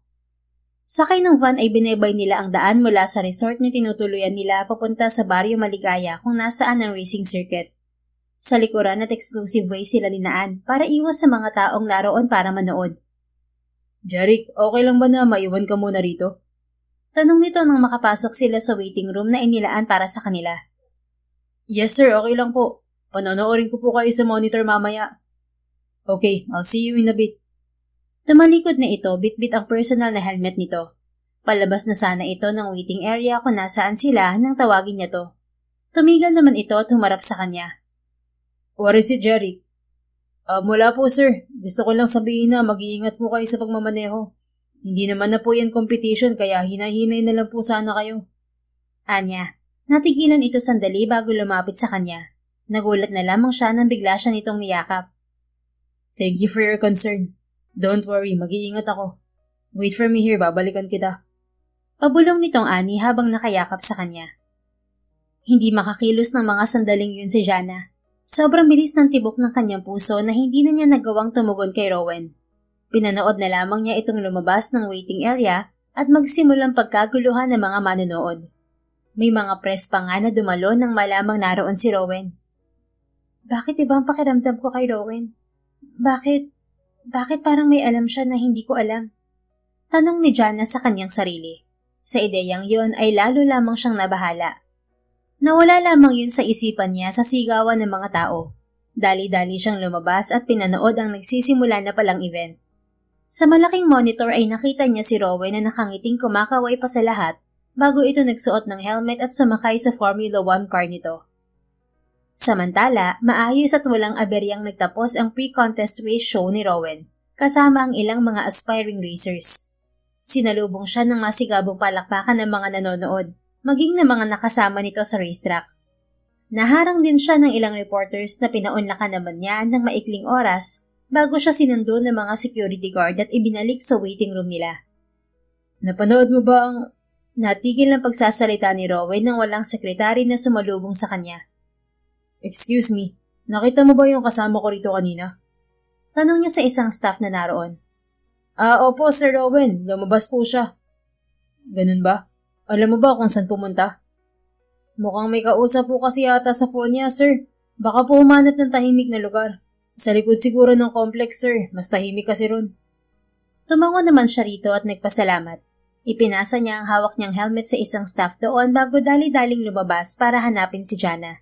C: Sakay ng van ay binebay nila ang daan mula sa resort na tinutuluyan nila papunta sa Barrio Maligaya kung nasaan ang racing circuit. Sa likuran at exclusive way sila dinaan para iwas sa mga taong naroon para manood.
B: Jeric, okay lang ba na maiwan ka muna rito?
C: Tanong nito nang makapasok sila sa waiting room na inilaan para sa kanila.
B: Yes sir, okay lang po. Panonoorin ko po kayo sa monitor mamaya. Okay, I'll see you in a bit.
C: Tumalikod na ito, bitbit ang personal na helmet nito. Palabas na sana ito ng waiting area kung nasaan sila nang tawagin niya to. Tumigal naman ito at humarap sa kanya.
B: What is it, Jeric? Mula po sir. Gusto ko lang sabihin na mag-iingat po kayo sa pagmamaneho. Hindi naman na po yan competition kaya hinahinay na lang po sana kayo.
C: Anya, natigilan ito sandali bago lumapit sa kanya. Nagulat na lamang siya nang bigla siya nitong niyakap.
B: Thank you for your concern. Don't worry, mag-iingat ako. Wait for me here, babalikan kita.
C: Pabulong nitong Ani habang nakayakap sa kanya. Hindi makakilos ng mga sandaling yun si Jana. Sobrang bilis ng tibok ng kanyang puso na hindi na niya nagawang tumugon kay Rowan. Pinanood na lamang niya itong lumabas ng waiting area at magsimulang pagkaguluhan ng mga manonood. May mga press pa nga na dumalo nang malamang naroon si Rowan. Bakit ibang pakiramdam ko kay Rowan? Bakit parang may alam siya na hindi ko alam? Tanong ni Jana sa kanyang sarili. Sa ideyang yon ay lalo lamang siyang nabahala. Nawala lamang yun sa isipan niya sa sigawan ng mga tao. Dali-dali siyang lumabas at pinanood ang nagsisimula na palang event. Sa malaking monitor ay nakita niya si Rowan na nakangiting kumakaway pa sa lahat bago ito nagsuot ng helmet at sumakay sa Formula 1 car nito. Samantala, maayos at walang aberyang nagtapos ang pre-contest race show ni Rowan, kasama ang ilang mga aspiring racers. Sinalubong siya ng masigabong palakpakan ng mga nanonood, maging ng mga nakasama nito sa racetrack. Naharang din siya ng ilang reporters na pinaunlakan naman niya ng maikling oras bago siya sinundo ng mga security guard at ibinalik sa waiting room nila.
B: Napanood mo ba ang...
C: Natigil ang pagsasalita ni Rowan nang walang sekretary na sumalubong sa kanya.
B: Excuse me, nakita mo ba yung kasama ko rito kanina?
C: Tanong niya sa isang staff na naroon.
B: Opo Sir Rowan, lumabas po siya. Ganun ba? Alam mo ba kung saan pumunta? Mukhang may kausap po kasi yata sa phone niya, sir. Baka po humanap ng tahimik na lugar. Sa likod siguro ng complex, sir. Mas tahimik kasi ron.
C: Tumango naman siya rito at nagpasalamat. Ipinasa niya ang hawak niyang helmet sa isang staff doon bago dali-daling lumabas para hanapin si Jana.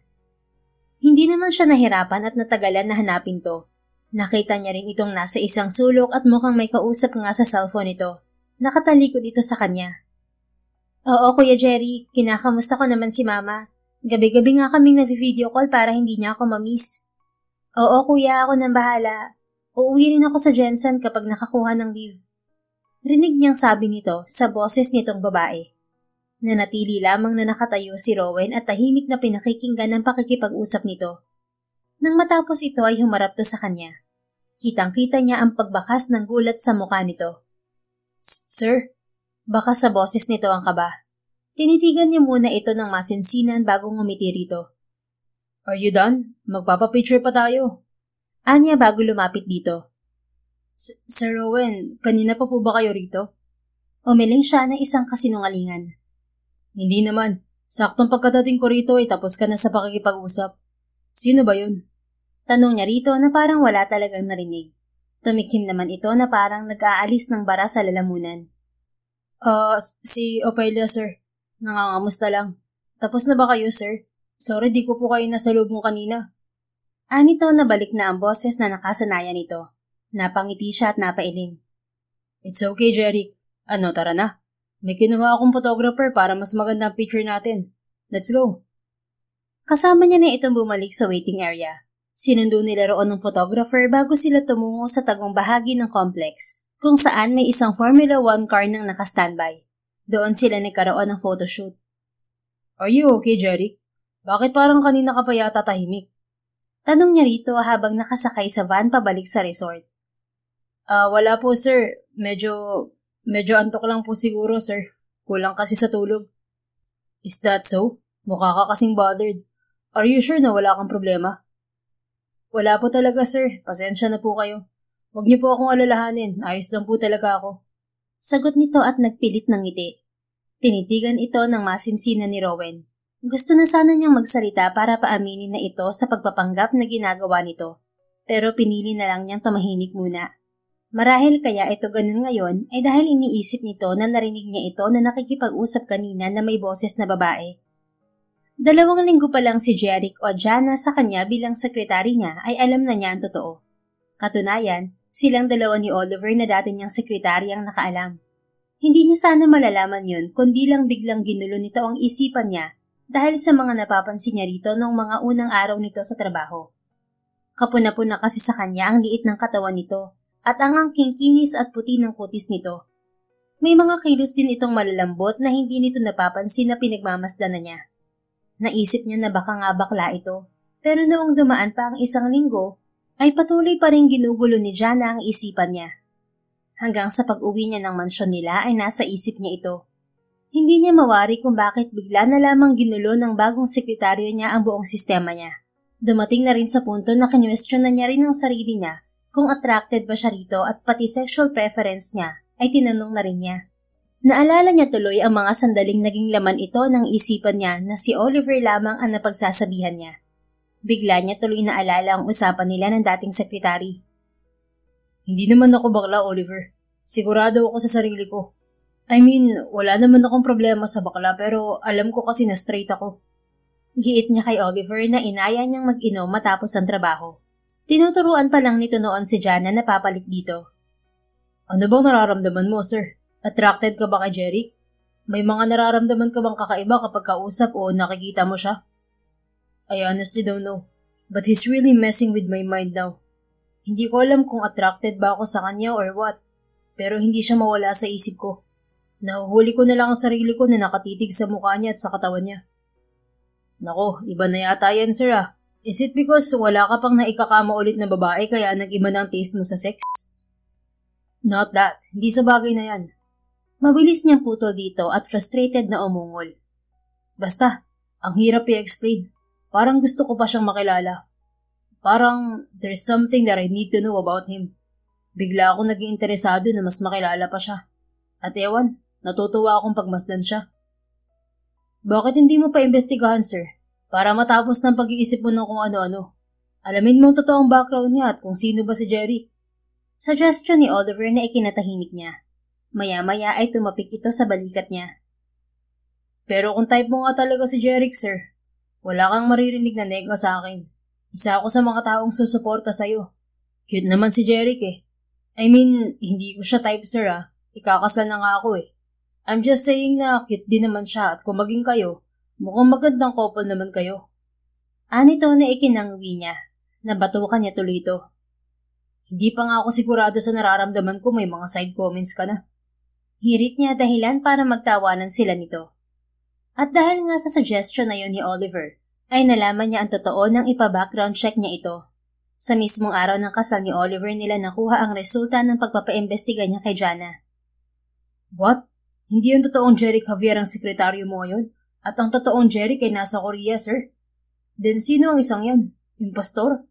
C: Hindi naman siya nahirapan at natagalan na hanapin to. Nakita niya rin itong nasa isang sulok at mukhang may kausap nga sa cellphone ito. Nakatalikod ito sa kanya. Oo, Kuya Jerry, kinakamusta ko naman si Mama. Gabi-gabi nga kaming nag-video call para hindi niya ako mamiss. Oo, Kuya, ako nang bahala. Uuwi rin ako sa Jensen kapag nakakuha ng leave. Rinig niyang sabi nito sa boses nitong babae. Nanatili lamang na nakatayo si Rowan at tahimik na pinakikinggan ng pakikipag-usap nito. Nang matapos ito ay humarap to sa kanya. Kitang-kita niya ang pagbakas ng gulat sa mukha nito. Sir? Baka sa boses nito ang kaba. Tinitigan niya muna ito ng masinsinan bago ngumiti rito.
B: Are you done? Magpapapicture pa tayo.
C: Anya bago lumapit dito.
B: Sir Rowan, kanina pa po ba kayo rito?
C: Umiling siya ng isang kasinungalingan.
B: Hindi naman. Saktong pagkadating ko rito ay tapos ka na sa pakikipag-usap. Sino ba yun?
C: Tanong niya rito na parang wala talagang narinig. Tumikhim naman ito na parang nag-aalis ng bara sa lalamunan.
B: Si Ophelia, sir. Nangangamusta lang. Tapos na ba kayo, sir? Sorry, di ko po kayo nasalubong kanina.
C: Anito na balik na ang boses na nakasanayan nito. Napangiti siya at napailing.
B: It's okay, Jeric. Tara na. May kinuha akong photographer para mas maganda ang picture natin. Let's go.
C: Kasama niya na itong bumalik sa waiting area. Sinundo nila roon ng photographer bago sila tumungo sa tagong bahagi ng complex kung saan may isang Formula 1 car nang nakastandby. Doon sila nagkaroon ng photoshoot.
B: Are you okay, Jeric? Bakit parang kanina ka pa yata tahimik?
C: Tanong niya rito habang nakasakay sa van pabalik sa resort.
B: Wala po, sir. Medyo antok lang po siguro, sir. Kulang kasi sa tulog. Is that so? Mukha ka kasing bothered. Are you sure na wala kang problema? Wala po talaga, sir. Pasensya na po kayo. Huwag niyo po akong alalahanin. Ayos lang po talaga ako.
C: Sagot nito at nagpilit ng ngiti. Tinitigan ito ng masinsinan ni Rowan. Gusto na sana niyang magsalita para paaminin na ito sa pagpapanggap na ginagawa nito. Pero pinili na lang niyang tumahimik muna. Marahil kaya ito ganun ngayon ay dahil iniisip nito na narinig niya ito na nakikipag-usap kanina na may boses na babae. 2 linggo pa lang si Jeric o Jana sa kanya bilang sekretary niya ay alam na niya ang totoo. Katunayan, silang dalawa ni Oliver na dati niyang sekretary ang nakaalam. Hindi niya sana malalaman yun kundi lang biglang ginulo nito ang isipan niya dahil sa mga napapansin niya rito noong mga unang araw nito sa trabaho. Kapuna-puna kasi sa kanya ang liit ng katawan nito at ang angking kinis at puti ng kutis nito. May mga kilos din itong malalambot na hindi nito napapansin na pinagmamasdan na niya. Naisip niya na baka nga bakla ito, pero noong dumaan pa ang 1 linggo, ay patuloy pa rin ginugulo ni Jana ang isipan niya. Hanggang sa pag-uwi niya ng mansyon nila ay nasa isip niya ito. Hindi niya mawari kung bakit bigla na lamang ginulo ng bagong sekretaryo niya ang buong sistema niya. Dumating na rin sa punto na kinwestiyon na niya rin ang sarili niya kung attracted ba siya rito at pati sexual preference niya ay tinanong na rin niya. Naalala niya tuloy ang mga sandaling naging laman ito ng isipan niya na si Oliver lamang ang napagsasabihan niya. Bigla niya tuloy naalala ang usapan nila ng dating sekretary.
B: Hindi naman ako bakla, Oliver. Sigurado ako sa sarili ko. I mean, wala naman akong problema sa bakla pero alam ko kasi na straight ako.
C: Giit niya kay Oliver na inaya niyang mag-inom matapos ang trabaho. Tinuturuan pa lang nito noon si Jana na papalit dito.
B: Ano bang nararamdaman mo, sir? Attracted ka ba kay Jeric? May mga nararamdaman ka bang kakaiba kapag kausap o nakikita mo siya? I honestly don't know. But he's really messing with my mind now. Hindi ko alam kung attracted ba ako sa kanya or what. Pero hindi siya mawala sa isip ko. Nahuhuli ko na lang ang sarili ko na nakatitig sa mukha niya at sa katawan niya. Nako, iba na yata yan, sir ah. Is it because wala ka pang naikakama ulit na babae kaya nag-iba na ang taste mo sa sex? Not that. Hindi sa bagay na yan.
C: Mabilis niyang putol dito at frustrated na umungol.
B: Basta, ang hirap i-explain. Parang gusto ko pa siyang makilala. Parang there's something that I need to know about him. Bigla akong naging interesado na mas makilala pa siya. At ewan, natutuwa akong pagmasdan siya. Bakit hindi mo pa imbestigahan, sir? Para matapos ng pag-iisip mo ng kung ano-ano. Alamin mo ang totoong background niya at kung sino ba si Jeric.
C: Suggestion ni Oliver na ikinatahimik niya. Maya-maya ay tumapik ito sa balikat niya.
B: Pero kung type mo nga talaga si Jeric, sir, wala kang maririnig na nega sa akin. Isa ako sa mga taong susuporta sa'yo. Cute naman si Jeric eh. I mean, hindi ko siya type, sir ah. Ikakasal na nga ako eh. I'm just saying na cute din naman siya at kung maging kayo, mukhang magandang couple naman kayo.
C: Anito na ikinangwi niya. Nabatukan niya tuloy ito.
B: Hindi pa nga ako sigurado sa nararamdaman ko, may mga side comments ka na.
C: Hirit niya dahilan para magtawanan sila nito. At dahil nga sa suggestion na yun ni Oliver, ay nalaman niya ang totoo nang ipa-background check niya ito. Sa mismong araw ng kasal ni Oliver nila nakuha ang resulta ng pagpapaimbestiga niya kay Jana.
B: What? Hindi yung totoong Jeric Javier ang sekretaryo mo ngayon? At ang totoong Jeric ay nasa Korea, sir? Then sino ang isang yan? Impostor?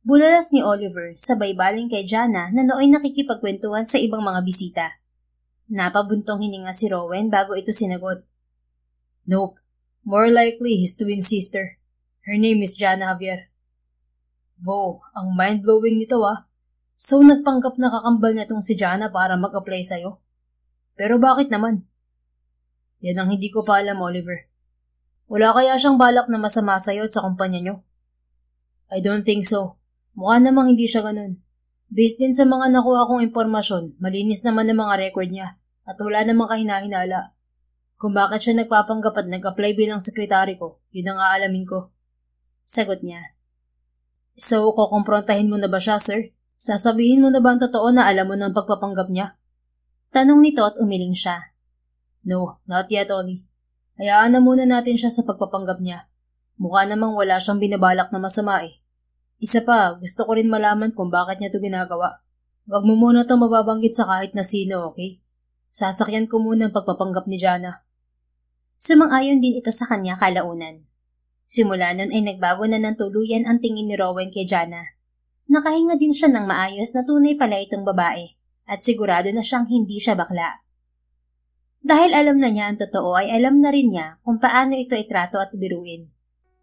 C: Bulalas ni Oliver sabay baling kay Jana na nooy nakikipagkwentuhan sa ibang mga bisita. Napabuntong hininga si Rowan bago ito sinagot.
B: Nope. More likely his twin sister. Her name is Jana Javier. Wow, ang mind-blowing nito ah. So nagpanggap na kakambal niya tong si Jana para mag-apply sa'yo? Pero bakit naman? Yan ang hindi ko pa alam, Oliver. Wala kaya siyang balak na masama sa'yo at sa kumpanya niyo? I don't think so. Mukha namang hindi siya ganun. Based din sa mga nakuha kong impormasyon, malinis naman ang mga record niya at wala namang kahinahinala. Kung bakit siya nagpapanggap at nag-apply bilang sekretary ko, yun ang aalamin ko.
C: Sagot niya.
B: So, kukumprontahin mo na ba siya, sir? Sasabihin mo na ba ang totoo na alam mo ng pagpapanggap niya?
C: Tanong nito at umiling siya.
B: No, not yet, Oli. Hayaan na muna natin siya sa pagpapanggap niya. Mukha namang wala siyang binabalak na masama eh. Isa pa, gusto ko rin malaman kung bakit niya ito ginagawa. Huwag mo muna itong mababanggit sa kahit na sino, okay? Sasakyan ko muna ang pagpapanggap ni Jana.
C: Sumang-ayon din ito sa kanya kalaunan. Simula nun ay nagbago na ng tuluyan ang tingin ni Rowan kay Jana. Nakahinga din siya ng maayos na tunay pala itong babae at sigurado na siyang hindi siya bakla. Dahil alam na niya ang totoo ay alam na rin niya kung paano ito itrato at biruin.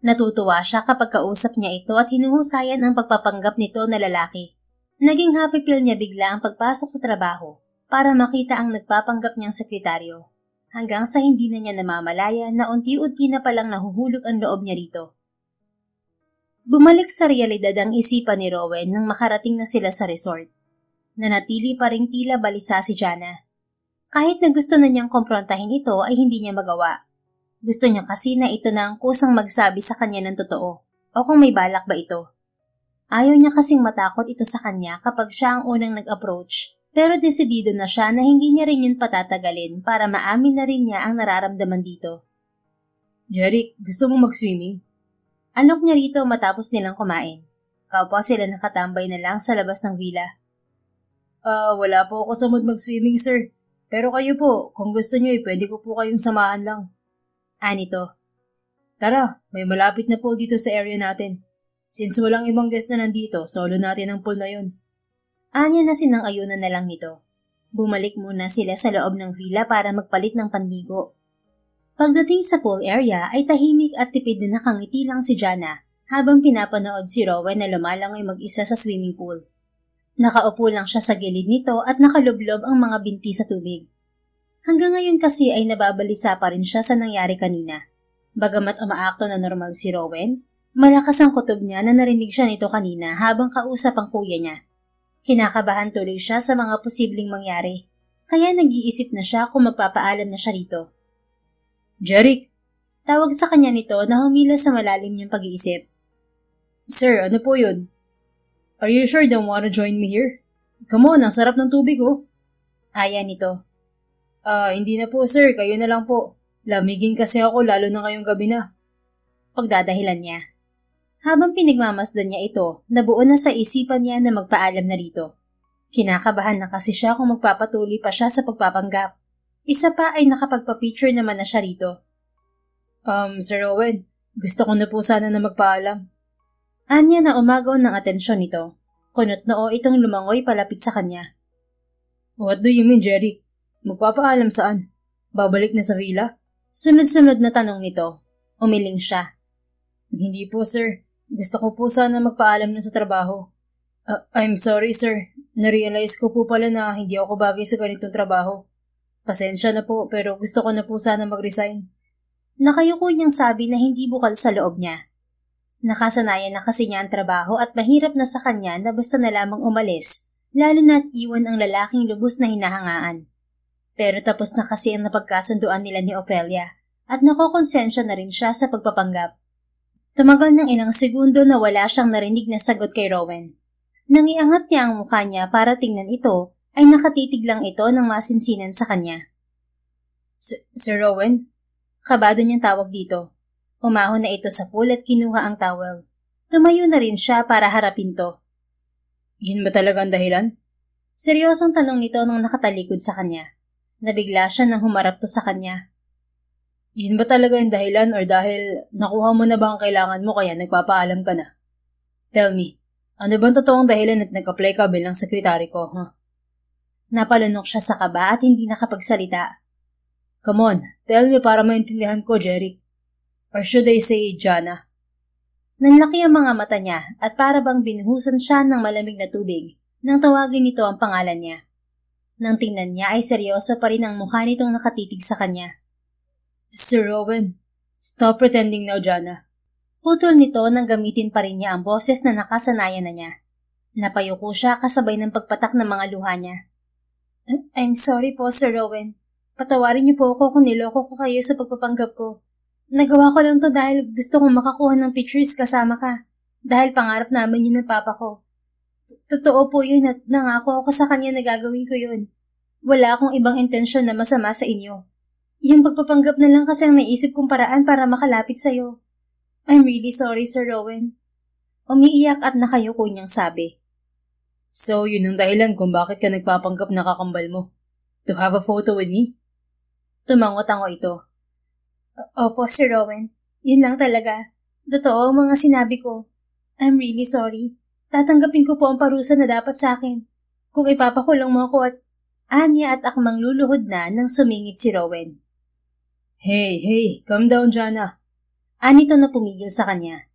C: Natutuwa siya kapag kausap niya ito at hinuhusayan ang pagpapanggap nito na lalaki. Naging happy pill niya bigla ang pagpasok sa trabaho para makita ang nagpapanggap niyang sekretaryo. Hanggang sa hindi na niya namamalaya na unti-unti na palang nahuhulog ang loob niya rito. Bumalik sa realidad ang isipan ni Rowan nang makarating na sila sa resort. Nanatili pa ring tila balisa si Jana. Kahit na gusto na niyang komprontahin ito ay hindi niya magawa. Gusto niya kasi na ito na ang kusang magsabi sa kanya ng totoo o kung may balak ba ito. Ayaw niya kasing matakot ito sa kanya kapag siya ang unang nag-approach pero desidido na siya na hindi niya rin yun patatagalin para maamin na rin niya ang nararamdaman dito.
B: Jeric, gusto mong mag-swimming?
C: Anok niya rito matapos nilang kumain. Kapwa sila nakatambay na lang sa labas ng villa.
B: Wala po ako sa mood mag-swimming, sir. Pero kayo po, kung gusto niyo pwede ko po kayong samahan lang.
C: Anito.
B: Tara, may malapit na pool dito sa area natin. Since walang ibang guest na nandito, solo natin ang pool na yun.
C: Anya na sinang-ayunan na lang nito. Bumalik muna sila sa loob ng villa para magpalit ng pandigo. Pagdating sa pool area ay tahimik at tipid na nakangiti lang si Jana habang pinapanood si Rowan na lumalangoy mag-isa sa swimming pool. Nakaupo lang siya sa gilid nito at nakalublob ang mga binti sa tubig. Hanggang ngayon kasi ay nababalisa pa rin siya sa nangyari kanina. Bagamat umaakto na normal si Rowan, malakas ang kutob niya na narinig siya nito kanina habang kausap ang kuya niya. Kinakabahan tuloy siya sa mga posibleng mangyari, kaya nag-iisip na siya kung magpapaalam na siya rito.
B: Jeric!
C: Tawag sa kanya nito na humila sa malalim niyang pag-iisip.
B: Sir, ano po yun? Are you sure you don't wanna join me here? Come on, ang sarap ng tubig oh.
C: Aya nito.
B: Hindi na po sir, kayo na lang po. Lamigin kasi ako lalo na ngayong gabi na.
C: Pagdadahilan niya. Habang pinagmamasdan niya ito, nabuo na sa isipan niya na magpaalam na rito. Kinakabahan na kasi siya kung magpapatuloy pa siya sa pagpapanggap. Isa pa ay nakapagpa-picture naman na siya rito.
B: Sir Owen, gusto ko na po sana na magpaalam.
C: Anya na umagaw ng atensyon nito. Kunot noo itong lumangoy palapit sa kanya.
B: What do you mean, Jeric? Magpapaalam saan? Babalik na sa villa?
C: Sunod-sunod na tanong nito. Umiling siya.
B: Hindi po, sir. Gusto ko po sana magpaalam na sa trabaho. I'm sorry, sir. Narealize ko po pala na hindi ako bagay sa ganitong trabaho. Pasensya na po, pero gusto ko na po sana mag-resign.
C: Nakayuko niyang sabi na hindi bukal sa loob niya. Nakasanayan na kasi niya ang trabaho at mahirap na sa kanya na basta na lamang umalis, lalo na't iwan ang lalaking lubos na hinahangaan. Pero tapos na kasi ang napagkasunduan nila ni Ophelia at nakokonsensya na rin siya sa pagpapanggap. Tumagal ng ilang segundo na wala siyang narinig na sagot kay Rowan. Nang iangat niya ang mukha niya para tingnan ito, ay nakatitig lang ito ng masinsinan sa kanya.
B: Sir Rowan?
C: Kabado niyang tawag dito. Umahon na ito sa pool at kinuha ang towel. Tumayo na rin siya para harapin to.
B: Yun ba talaga ang dahilan?
C: Seryosong tanong nito nung nakatalikod sa kanya. Nabigla siya nang humarap to sa kanya.
B: Yun ba talaga yung dahilan or dahil nakuha mo na ba ang kailangan mo kaya nagpapaalam ka na? Tell me, ano bang totoong dahilan at nag-apply ka bilang sekretary ko, huh?
C: Napalunok siya sa kaba at hindi nakapagsalita.
B: Come on, tell me para maintindihan ko, Jeric. Or should I say, Jana?
C: Nanlaki ang mga mata niya at para bang binuhusan siya ng malamig na tubig nang tawagin nito ang pangalan niya. Nang tingnan niya ay seryoso pa rin ang mukha nitong nakatitig sa kanya.
B: Sir Rowan, stop pretending now, Jana.
C: Putol nito nang gamitin pa rin niya ang boses na nakasanayan na niya. Napayuko siya kasabay ng pagpatak ng mga luha niya. I'm sorry po, Sir Rowan. Patawarin niyo po ako kung niloko ko kayo sa pagpapanggap ko. Nagawa ko lang to dahil gusto kong makakuha ng pictures kasama ka. Dahil pangarap namin yun ng papa ko. Totoo po yun at nangako ako sa kanya na gagawin ko yun. Wala akong ibang intensyon na masama sa inyo. Yung pagpapanggap na lang kasi ang naisip kong paraan para makalapit sa'yo. I'm really sorry, Sir Rowan. Umiiyak at nakayuko niyang sabi.
B: So, yun ang dahilan kung bakit ka nagpapanggap na kakambal mo. To have a photo with me?
C: Tumango-tango ito. Opo, Sir Rowan. Yun lang talaga. Totoo ang mga sinabi ko. I'm really sorry. Tatanggapin ko po ang parusa na dapat sa akin. Kung ipapakulong mo ako at anya at akmang luluhod na nang sumingit si Rowan.
B: Hey, calm down, Jana.
C: Anito na pumigil sa kanya.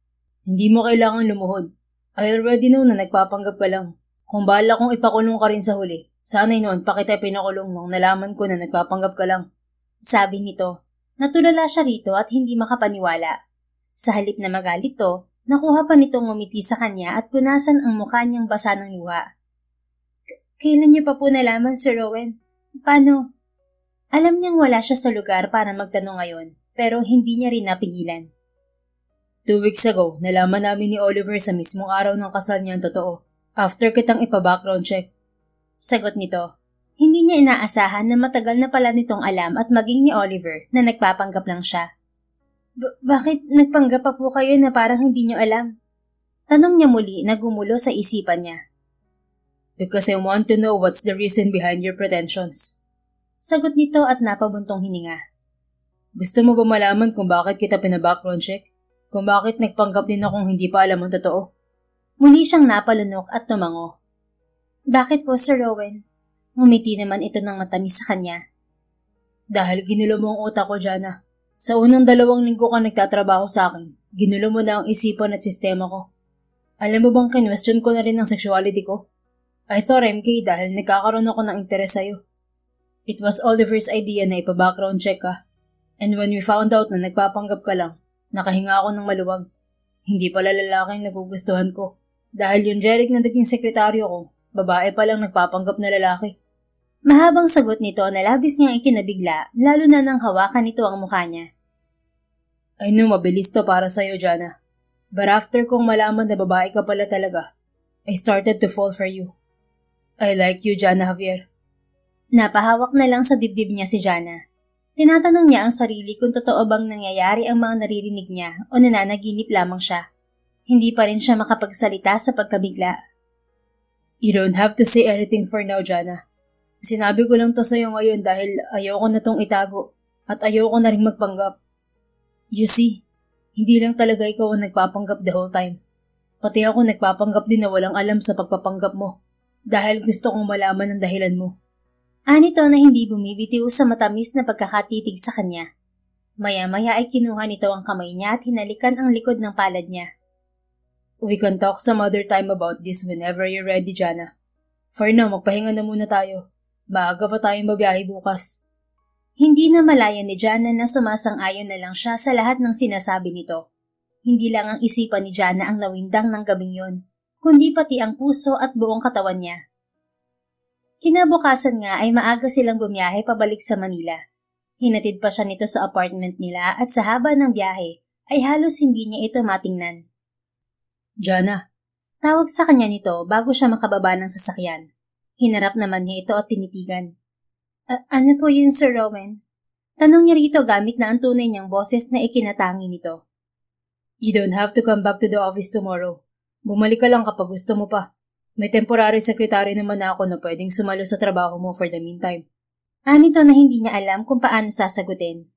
B: Hindi mo kailangang lumuhod. I already know na nagpapanggap ka lang. Kung bala kong ipakulong ka rin sa huli, sana'y noon pa kita pinakulong nung nalaman ko na nagpapanggap ka lang.
C: Sabi nito. Natulala siya rito at hindi makapaniwala. Sa halip na magalit to, nakuha pa nitong ngumiti sa kanya at punasan ang mukha niyang basa ng luha. Kailan niyo pa po nalaman, Sir Rowan? Paano? Alam niyang wala siya sa lugar para magtanong ngayon, pero hindi niya rin napigilan.
B: 2 weeks ago, nalaman namin ni Oliver sa mismong araw ng kasal niya ang totoo. After kitang ipa-background check.
C: Sagot nito. Hindi niya inaasahan na matagal na pala nitong alam at maging ni Oliver na nagpapanggap lang siya. Bakit nagpanggap pa po kayo na parang hindi niyo alam? Tanong niya muli na gumulo sa isipan niya.
B: Because I want to know what's the reason behind your pretensions.
C: Sagot nito at napabuntong hininga.
B: Gusto mo ba malaman kung bakit kita pina-background check? Kung bakit nagpanggap din akong hindi pa alam ang totoo?
C: Muli siyang napalunok at tumango. Bakit po, Sir Rowan? Ngumiti naman ito ng matamis sa kanya.
B: Dahil ginulo mo ang utak ko, Jana. Sa unang 2 linggo ka nagtatrabaho sa akin, ginulo mo na ang isipan at sistema ko. Alam mo bang kinwestiyon ko na rin ang sexuality ko? I thought I'm gay dahil nagkakaroon ako ng interes sa'yo. It was Oliver's idea na ipa-background check ka. And when we found out na nagpapanggap ka lang, nakahinga ako ng maluwag. Hindi pala lalaking nagugustuhan ko. Dahil yung Jeric na naging sekretaryo ko, babae palang nagpapanggap na lalaki.
C: Mahabang sagot nito na labis niyang ikinabigla, lalo na nang hawakan nito ang mukha niya.
B: I know mabilis to para sa'yo, Jana. But after kong malaman na babae ka pala talaga, I started to fall for you. I like you, Jana Javier.
C: Napahawak na lang sa dibdib niya si Jana. Tinatanong niya ang sarili kung totoo bang nangyayari ang mga naririnig niya o nananaginip lamang siya. Hindi pa rin siya makapagsalita sa pagkabigla.
B: You don't have to say anything for now, Jana. Sinabi ko lang to sa'yo ngayon dahil ayoko na tong itago at ayoko na rin magpanggap. You see, hindi lang talaga ikaw ang nagpapanggap the whole time. Pati ako nagpapanggap din na walang alam sa pagpapanggap mo dahil gusto kong malaman ang dahilan mo.
C: Anito na hindi bumibitiw sa matamis na pagkakatitig sa kanya. Maya-maya ay kinuha nito ang kamay niya at hinalikan ang likod ng palad niya.
B: We can talk some other time about this whenever you're ready, Jana. For now, magpahinga na muna tayo. Maaga pa tayong babiyahe bukas.
C: Hindi na malaya ni Jana na sumasang-ayon na lang siya sa lahat ng sinasabi nito. Hindi lang ang isipan ni Jana ang nawindang ng gabing yon, kundi pati ang puso at buong katawan niya. Kinabukasan nga ay maaga silang bumiyahe pabalik sa Manila. Hinatid pa siya nito sa apartment nila at sa haba ng biyahe ay halos hindi niya ito matingnan.
B: Jana.
C: Tawag sa kanya nito bago siya makababa ng sasakyan. Hinarap naman niya ito at tinitigan. Ano po yun, Sir Rowan? Tanong niya rito gamit na ang tunay niyang boses na ikinatangi nito.
B: You don't have to come back to the office tomorrow. Bumalik ka lang kapag gusto mo pa. May temporary secretary naman ako na pwedeng sumalo sa trabaho mo for the meantime.
C: Anito na hindi niya alam kung paano sasagutin.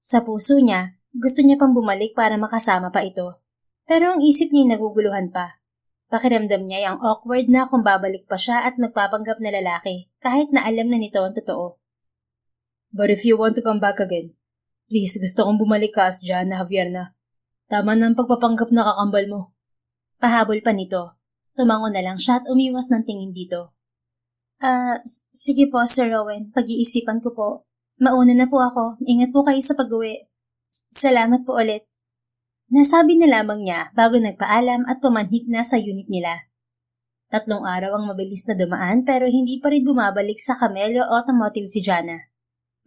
C: Sa puso niya, gusto niya pang bumalik para makasama pa ito. Pero ang isip niya naguguluhan pa. Pakiramdam niya ang awkward na kung babalik pa siya at magpapanggap na lalaki kahit na alam na nito ang totoo.
B: But if you want to come back again, please gusto kong bumalik ka as Jana Javier na. Tama na ang pagpapanggap na kakambal mo.
C: Pahabol pa nito. Tumango na lang siya at umiwas ng tingin dito. Sige po, Sir Rowan. Pag-iisipan ko po. Mauna na po ako. Ingat po kayo sa pag-uwi. Salamat po ulit. Nasabi na lamang niya bago nagpaalam at pumanhik na sa unit nila. 3 araw ang mabilis na dumaan pero hindi pa rin bumabalik sa Camello Automotive si Jana.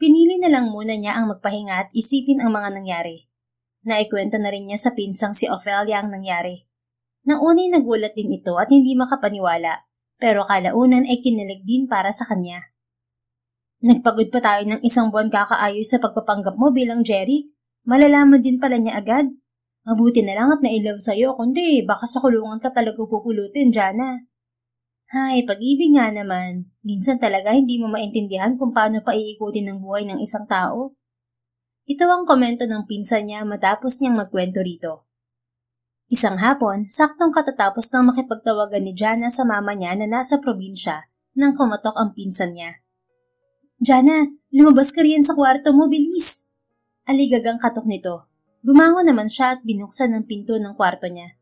C: Pinili na lang muna niya ang magpahinga at isipin ang mga nangyari. Naikwento na rin niya sa pinsang si Ophelia ang nangyari. Nang unay nagulat din ito at hindi makapaniwala, pero kalaunan ay kinilig din para sa kanya. Nagpagod pa tayo ng 1 buwan kakaayos sa pagpapanggap mo bilang Jerry. Malalaman din pala niya agad. Mabuti na lang at na-inlove sa'yo, kundi baka sa kulungan ka talaga pupulutin, Jana. Hay, pag-ibig nga naman. Minsan talaga hindi mo maintindihan kung paano paiikutin ang buhay ng isang tao. Ito ang komento ng pinsan niya matapos niyang magkwento rito. Isang hapon, saktong katatapos ng makipagtawagan ni Jana sa mama niya na nasa probinsya nang kumatok ang pinsan niya. Jana, lumabas ka riyan sa kwarto mo, bilis! Aligagang katok nito. Bumangon naman siya at binuksan ang pinto ng kwarto niya.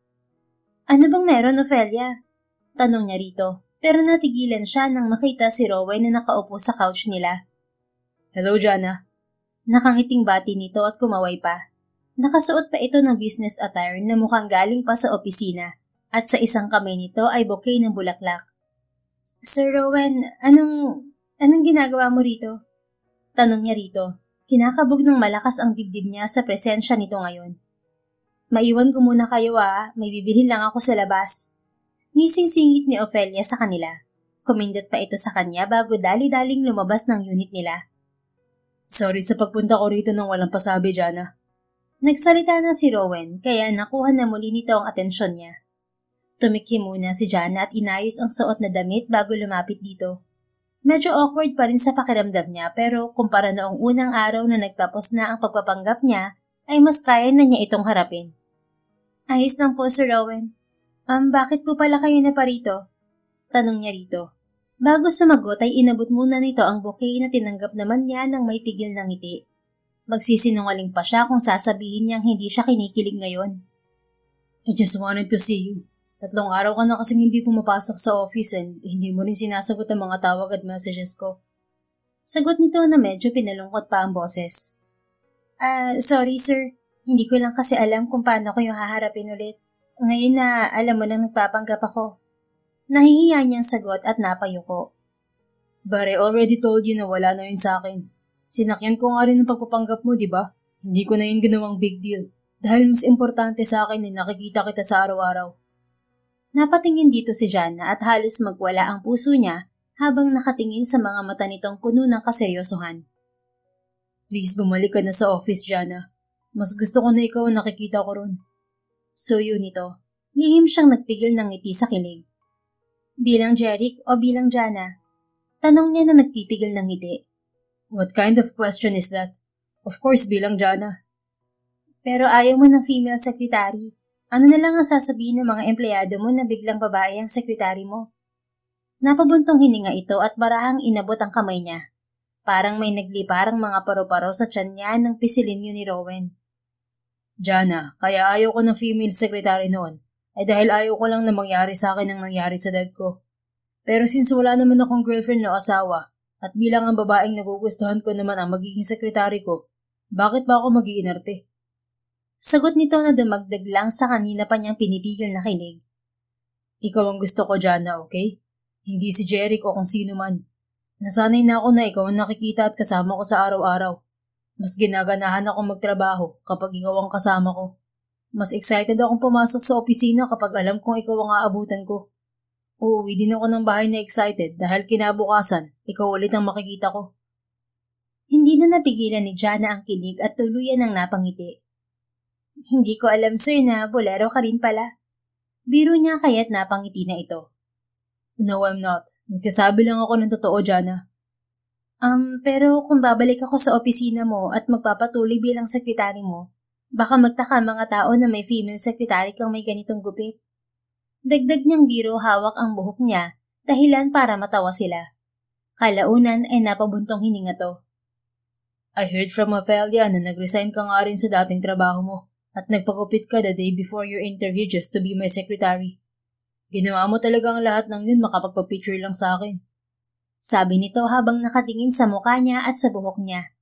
C: Ano bang meron, Ophelia? Tanong niya rito, pero natigilan siya nang makita si Rowan na nakaupo sa couch nila.
B: Hello, Jana.
C: Nakangiting bati nito at kumaway pa. Nakasuot pa ito ng business attire na mukhang galing pa sa opisina at sa isang kamay nito ay bouquet ng bulaklak. Sir Rowan, anong ginagawa mo rito? Tanong niya rito. Kinakabog ng malakas ang dibdib niya sa presensya nito ngayon. Maiwan ko muna kayo may bibilhin lang ako sa labas. Ngising-singit ni Ophelia sa kanila. Kumindot pa ito sa kanya bago dali-daling lumabas ng unit nila.
B: Sorry sa pagpunta ko rito nang walang pasabi, Jana.
C: Nagsalita na si Rowan kaya nakuha na muli nito ang atensyon niya. Tumikhi muna si Jana at inayos ang suot na damit bago lumapit dito. Medyo awkward pa rin sa pakiramdam niya pero kumpara noong unang araw na nagtapos na ang pagpapanggap niya, ay mas kaya na niya itong harapin. Ayos lang po, Sir Rowan. Bakit po pala kayo na parito? Tanong niya rito. Bago sumagot ay inabot muna nito ang bouquet na tinanggap naman niya nang may pigil ng ngiti. Magsisinungaling pa siya kung sasabihin niyang hindi siya kinikilig ngayon.
B: I just wanted to see you. 3 araw ka na kasing hindi pumapasok sa office and hindi mo rin sinasagot ang mga tawag at messages ko.
C: Sagot nito na medyo pinalungkot pa ang boses. Sorry sir. Hindi ko lang kasi alam kung paano ko yung haharapin ulit. Ngayon na alam mo nang nagpapanggap ako. Nahihiya niyang sagot at napayuko.
B: But I already told you na wala na yun sa akin. Sinakyan ko nga rin ang pagpapanggap mo, di ba? Hindi ko na yun ginawang big deal. Dahil mas importante sa akin na nakikita kita sa araw-araw.
C: Napatingin dito si Jana at halos magwala ang puso niya habang nakatingin sa mga mata nitong puno ng kaseryosohan.
B: Please, bumalik ka na sa office, Jana. Mas gusto ko na ikaw ang nakikita ko ron.
C: Suyo nito. Lihim siyang nagpigil ng ngiti sa kilig. Bilang Jeric o bilang Jana? Tanong niya na nagpipigil ng ngiti.
B: What kind of question is that? Of course, bilang Jana.
C: Pero ayaw mo ng female secretary. Ano na lang ang sasabihin ng mga empleyado mo na biglang babae ang sekretary mo? Napabuntong hininga ito at marahang inabot ang kamay niya. Parang may nagliparang mga paro-paro sa tiyan niya ng pisilinyo ni Rowan.
B: Jana, kaya ayaw ko ng female secretary noon ay dahil ayaw ko lang na mangyari sa akin ang nangyari sa dad ko. Pero since wala naman akong girlfriend o asawa at bilang ang babaeng nagugustuhan ko naman ang magiging sekretary ko, bakit ba ako mag-iinarte?
C: Sagot nito na dumagdag lang sa kanina pa niyang pinipigil na kilig.
B: Ikaw ang gusto ko, Jana, okay? Hindi si Jeric o kung sino man. Nasanay na ako na ikaw ang nakikita at kasama ko sa araw-araw. Mas ginaganahan akong magtrabaho kapag ikaw ang kasama ko. Mas excited akong pumasok sa opisina kapag alam kong ikaw ang aabutan ko. Uuwi din ako ng bahay na excited dahil kinabukasan, ikaw ulit ang makikita ko.
C: Hindi na napigilan ni Jana ang kilig at tuluyan ang napangiti. Hindi ko alam sir na bolero ka rin pala. Biro niya kaya't napangiti na ito.
B: No, I'm not. Nagsasabi lang ako ng totoo, Jana.
C: Pero kung babalik ako sa opisina mo at magpapatuloy bilang sekretary mo, baka magtaka mga tao na may female secretary kang may ganitong gupit. Dagdag niyang biro hawak ang buhok niya, dahilan para matawa sila. Kalaunan ay napabuntong hininga to.
B: I heard from Ophelia na nag-resign ka nga rin sa dating trabaho mo. At nagpagupit ka the day before your interview just to be my secretary. Ginawa mo talaga ang lahat ng yun makapagpa-picture lang sa akin.
C: Sabi nito habang nakatingin sa mukha niya at sa buhok niya.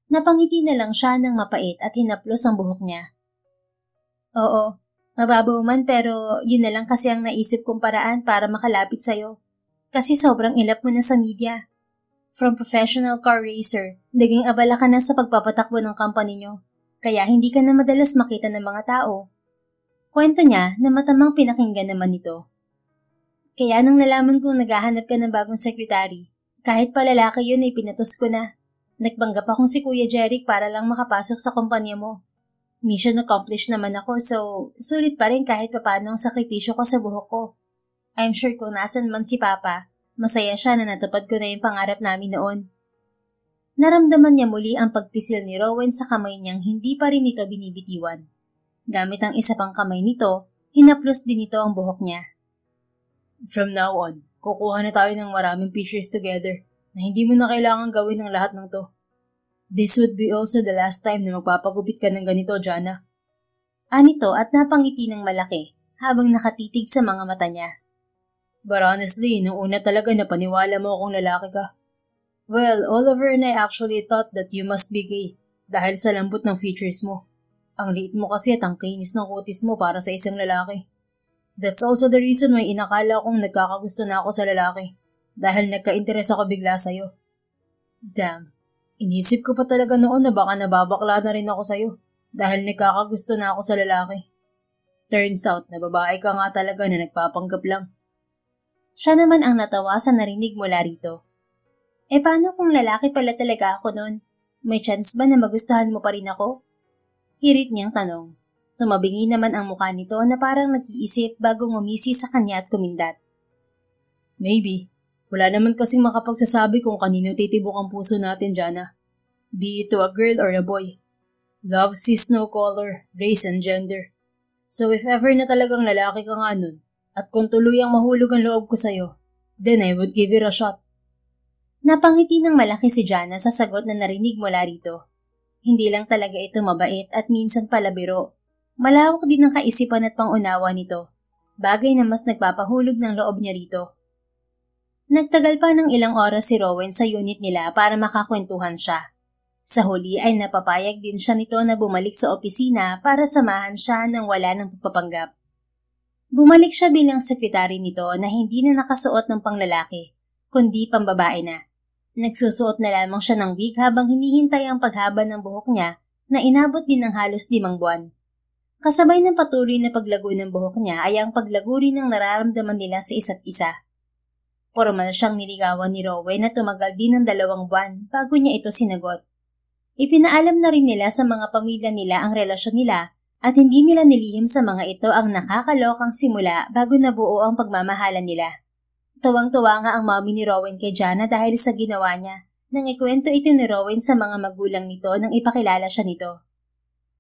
C: Napangiti na lang siya ng mapait at hinaplos ang buhok niya. Oo, mababaw man pero yun na lang kasi ang naisip kong paraan para makalapit sa'yo. Kasi sobrang ilap mo na sa media. From professional car racer, naging abala ka na sa pagpapatakbo ng company nyo. Kaya hindi ka na madalas makita ng mga tao. Kwento niya na matamang pinakinggan naman ito. Kaya nang nalaman kong naghahanap ka ng bagong sekretary, kahit pa lalaki yun ay pinatos ko na. Nagpanggap akong si Kuya Jeric para lang makapasok sa kumpanya mo. Mission accomplished naman ako so sulit pa rin kahit papano ang sakripisyo ko sa buhok ko. I'm sure kung nasan man si Papa, masaya siya na natupad ko na yung pangarap namin noon. Naramdaman niya muli ang pagpisil ni Rowan sa kamay niyang hindi pa rin ito binibitiwan. Gamit ang isa pang kamay nito, hinaplos din ito ang buhok niya.
B: From now on, kukuha na tayo ng maraming pictures together na hindi mo na kailangan gawin ng lahat ng to. This would be also the last time na magpapagupit ka ng ganito, Jana.
C: Anito at napangiti ng malaki habang nakatitig sa mga mata niya.
B: But honestly, nung una talaga napaniwala mo akong lalaki ka. Well, Oliver and I actually thought that you must be gay dahil sa lambot ng features mo. Ang liit mo kasi at ang kinis ng kutis mo para sa isang lalaki. That's also the reason why inakala kong nagkakagusto na ako sa lalaki dahil nagka-interes ako bigla sa'yo. Damn, inisip ko pa talaga noon na baka nababakla na rin ako sa'yo dahil nagkakagusto na ako sa lalaki. Turns out na babae ka nga talaga na nagpapanggap lang.
C: Siya naman ang natawa sa narinig mula rito. Paano kung lalaki pala talaga ako noon? May chance ba na magustuhan mo pa rin ako? Hirit niyang tanong. Tumabingi naman ang mukha nito na parang nag-iisip bago ngumisi sa kanya at kumindat.
B: Maybe. Wala naman kasing makapagsasabi kung kanino titibok ang puso natin, Jana. Be it to a girl or a boy. Love sees no color, race, and gender. So if ever na talagang lalaki ka nga nun, at kung tuluyang mahulog ang loob ko sa'yo, then I would give it a shot.
C: Napangiti ng malaki si Jana sa sagot na narinig mula rito. Hindi lang talaga ito mabait at minsan pala biro. Malawak din ang kaisipan at pangunawa nito, bagay na mas nagpapahulog ng loob niya rito. Nagtagal pa ng ilang oras si Rowan sa unit nila para makakwentuhan siya. Sa huli ay napapayag din siya nito na bumalik sa opisina para samahan siya nang wala ng pagpapanggap. Bumalik siya bilang sekretary nito na hindi na nakasuot ng panglalaki, kundi pambabae na. Nagsusuot na lamang siya ng wig habang hinihintay ang paghaba ng buhok niya na inabot din ng halos 5 buwan. Kasabay ng patuloy na paglago ng buhok niya ay ang paglago rin ng nararamdaman nila sa isa't isa. Formal siyang niligawan ni Rowan na tumagal din ng 2 buwan bago niya ito sinagot. Ipinaalam na rin nila sa mga pamilya nila ang relasyon nila at hindi nila nilihim sa mga ito ang nakakalokang simula bago nabuo ang pagmamahalan nila. Tuwang-tuwa nga ang mommy ni Rowan kay Jana dahil sa ginawa niya nang ikwento ito ni Rowan sa mga magulang nito nang ipakilala siya nito.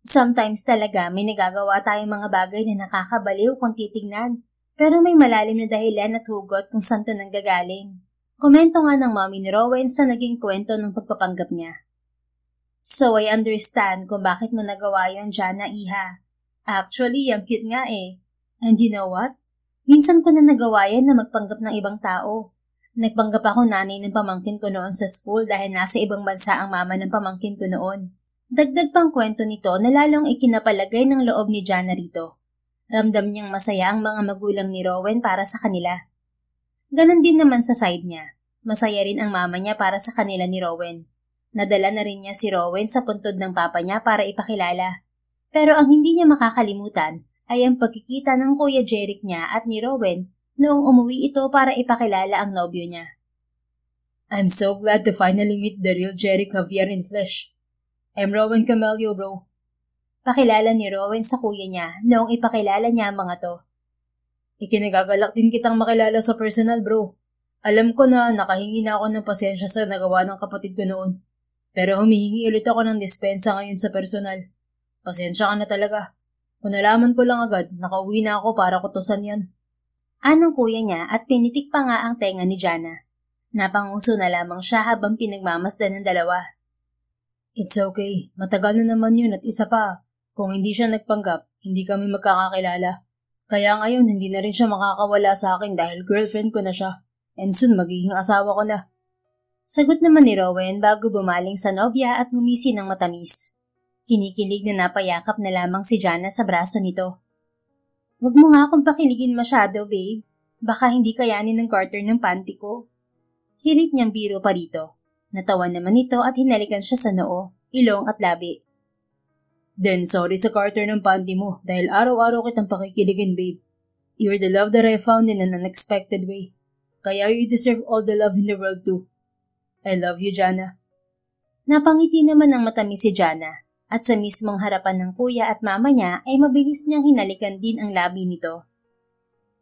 C: Sometimes talaga may nagagawa tayong mga bagay na nakakabaliw kung titignan, pero may malalim na dahilan at hugot kung saan to nanggagaling. Komento nga ng mommy ni Rowan sa naging kwento ng pagpapanggap niya. So I understand kung bakit mo nagawa yon, Jana, iha. Actually, ang cute nga eh. And you know what? Minsan ko na nagawa yan na magpanggap ng ibang tao. Nagpanggap ako nanay ng pamangkin ko noon sa school dahil nasa ibang bansa ang mama ng pamangkin ko noon. Dagdag pang kwento nito na lalong ikinapalagay ng loob ni Jana rito. Ramdam niyang masaya ang mga magulang ni Rowan para sa kanila. Ganon din naman sa side niya. Masaya rin ang mama niya para sa kanila ni Rowan. Nadala na rin niya si Rowan sa puntod ng papa niya para ipakilala. Pero ang hindi niya makakalimutan ay ang pagkikita ng Kuya Jeric niya at ni Rowan noong umuwi ito para ipakilala ang nobyo niya.
B: I'm so glad to finally meet the real Jeric Javier in flesh. I'm Rowan Camelio, bro.
C: Pakilala ni Rowan sa kuya niya noong ipakilala niya ang mga to.
B: Ikinagagalak din kitang makilala sa personal, bro. Alam ko na nakahingi na ako ng pasensya sa nagawa ng kapatid ko noon. Pero humihingi ulit ako ng dispensa ngayon sa personal. Pasensya ka na talaga. Kung nalaman ko lang agad, nakauwi na ako para kutusan yan.
C: Anong kuya niya at pinitik pa nga ang tenga ni Jana. Napanguso na lamang siya habang pinagmamasdan ng dalawa.
B: It's okay. Matagal na naman yun at isa pa. Kung hindi siya nagpanggap, hindi kami magkakakilala. Kaya ngayon, hindi na rin siya makakawala sa akin dahil girlfriend ko na siya. And soon, magiging asawa ko na.
C: Sagot naman ni Rowan bago bumaling sa nobya at ngumisi ng matamis. Kinikilig na napayakap na lamang si Jana sa braso nito. Huwag mo nga akong pakiligin masyado, babe. Baka hindi kayanin ng Carter ng panty ko. Hirit niyang biro pa rito. Natawa naman ito at hinalikan siya sa noo, ilong at labi.
B: Then sorry sa Carter ng panty mo dahil araw-araw kitang pakikiligin, babe. You're the love that I found in an unexpected way. Kaya you deserve all the love in the world too. I love you, Jana.
C: Napangiti naman ng matamis si Jana at sa mismong harapan ng kuya at mama niya ay mabilis niyang hinalikan din ang labi nito.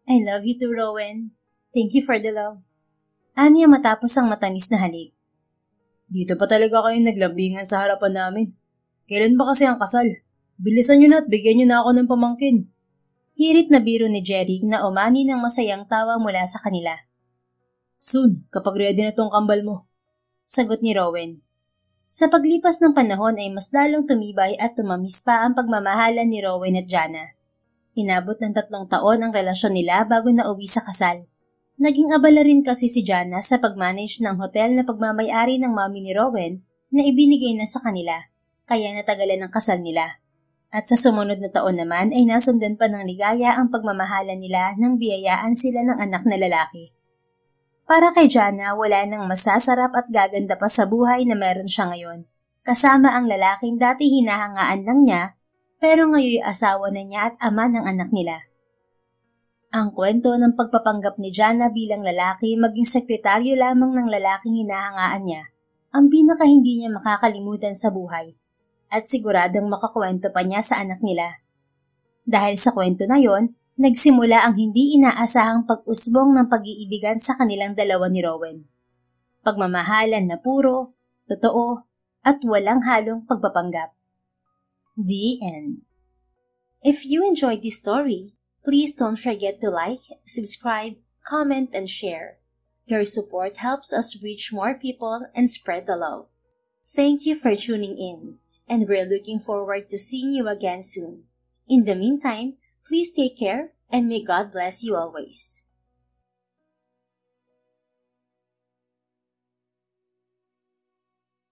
C: I love you too, Rowan. Thank you for the love. Aniya matapos ang matamis na halik.
B: Dito pa talaga kayong naglambingan sa harapan namin. Kailan ba kasi ang kasal? Bilisan nyo na at bigyan nyo na ako ng pamangkin.
C: Hirit na biro ni Jerry na umani ng masayang tawa mula sa kanila.
B: Soon, kapag ready na tong kambal mo.
C: Sagot ni Rowan. Sa paglipas ng panahon ay mas lalong tumibay at tumamis pa ang pagmamahalan ni Rowan at Jana. Inabot ng 3 taon ang relasyon nila bago nauwi sa kasal. Naging abala rin kasi si Jana sa pagmanage ng hotel na pagmamayari ng mami ni Rowan na ibinigay na sa kanila, kaya natagalan ang kasal nila. At sa sumunod na taon naman ay nasundan pa ng ligaya ang pagmamahalan nila nang biyayaan sila ng anak na lalaki. Para kay Jana, wala nang masasarap at gaganda pa sa buhay na meron siya ngayon, kasama ang lalaking dati hinahangaan lang niya, pero ngayon asawa na niya at ama ng anak nila. Ang kwento ng pagpapanggap ni Jana bilang lalaki maging sekretaryo lamang ng lalaking hinahangaan niya, ang pinaka hindi niya makakalimutan sa buhay, at siguradong makakwento pa niya sa anak nila. Dahil sa kwento na yon, nagsimula ang hindi inaasahang pag-usbong ng pag-iibigan sa kanilang dalawa ni Rowan. Pagmamahalan na puro, totoo, at walang halong pagpapanggap. The end. If you enjoyed this story, please don't forget to like, subscribe, comment, and share. Your support helps us reach more people and spread the love. Thank you for tuning in, and we're looking forward to seeing you again soon. In the meantime, please take care and may God bless you always.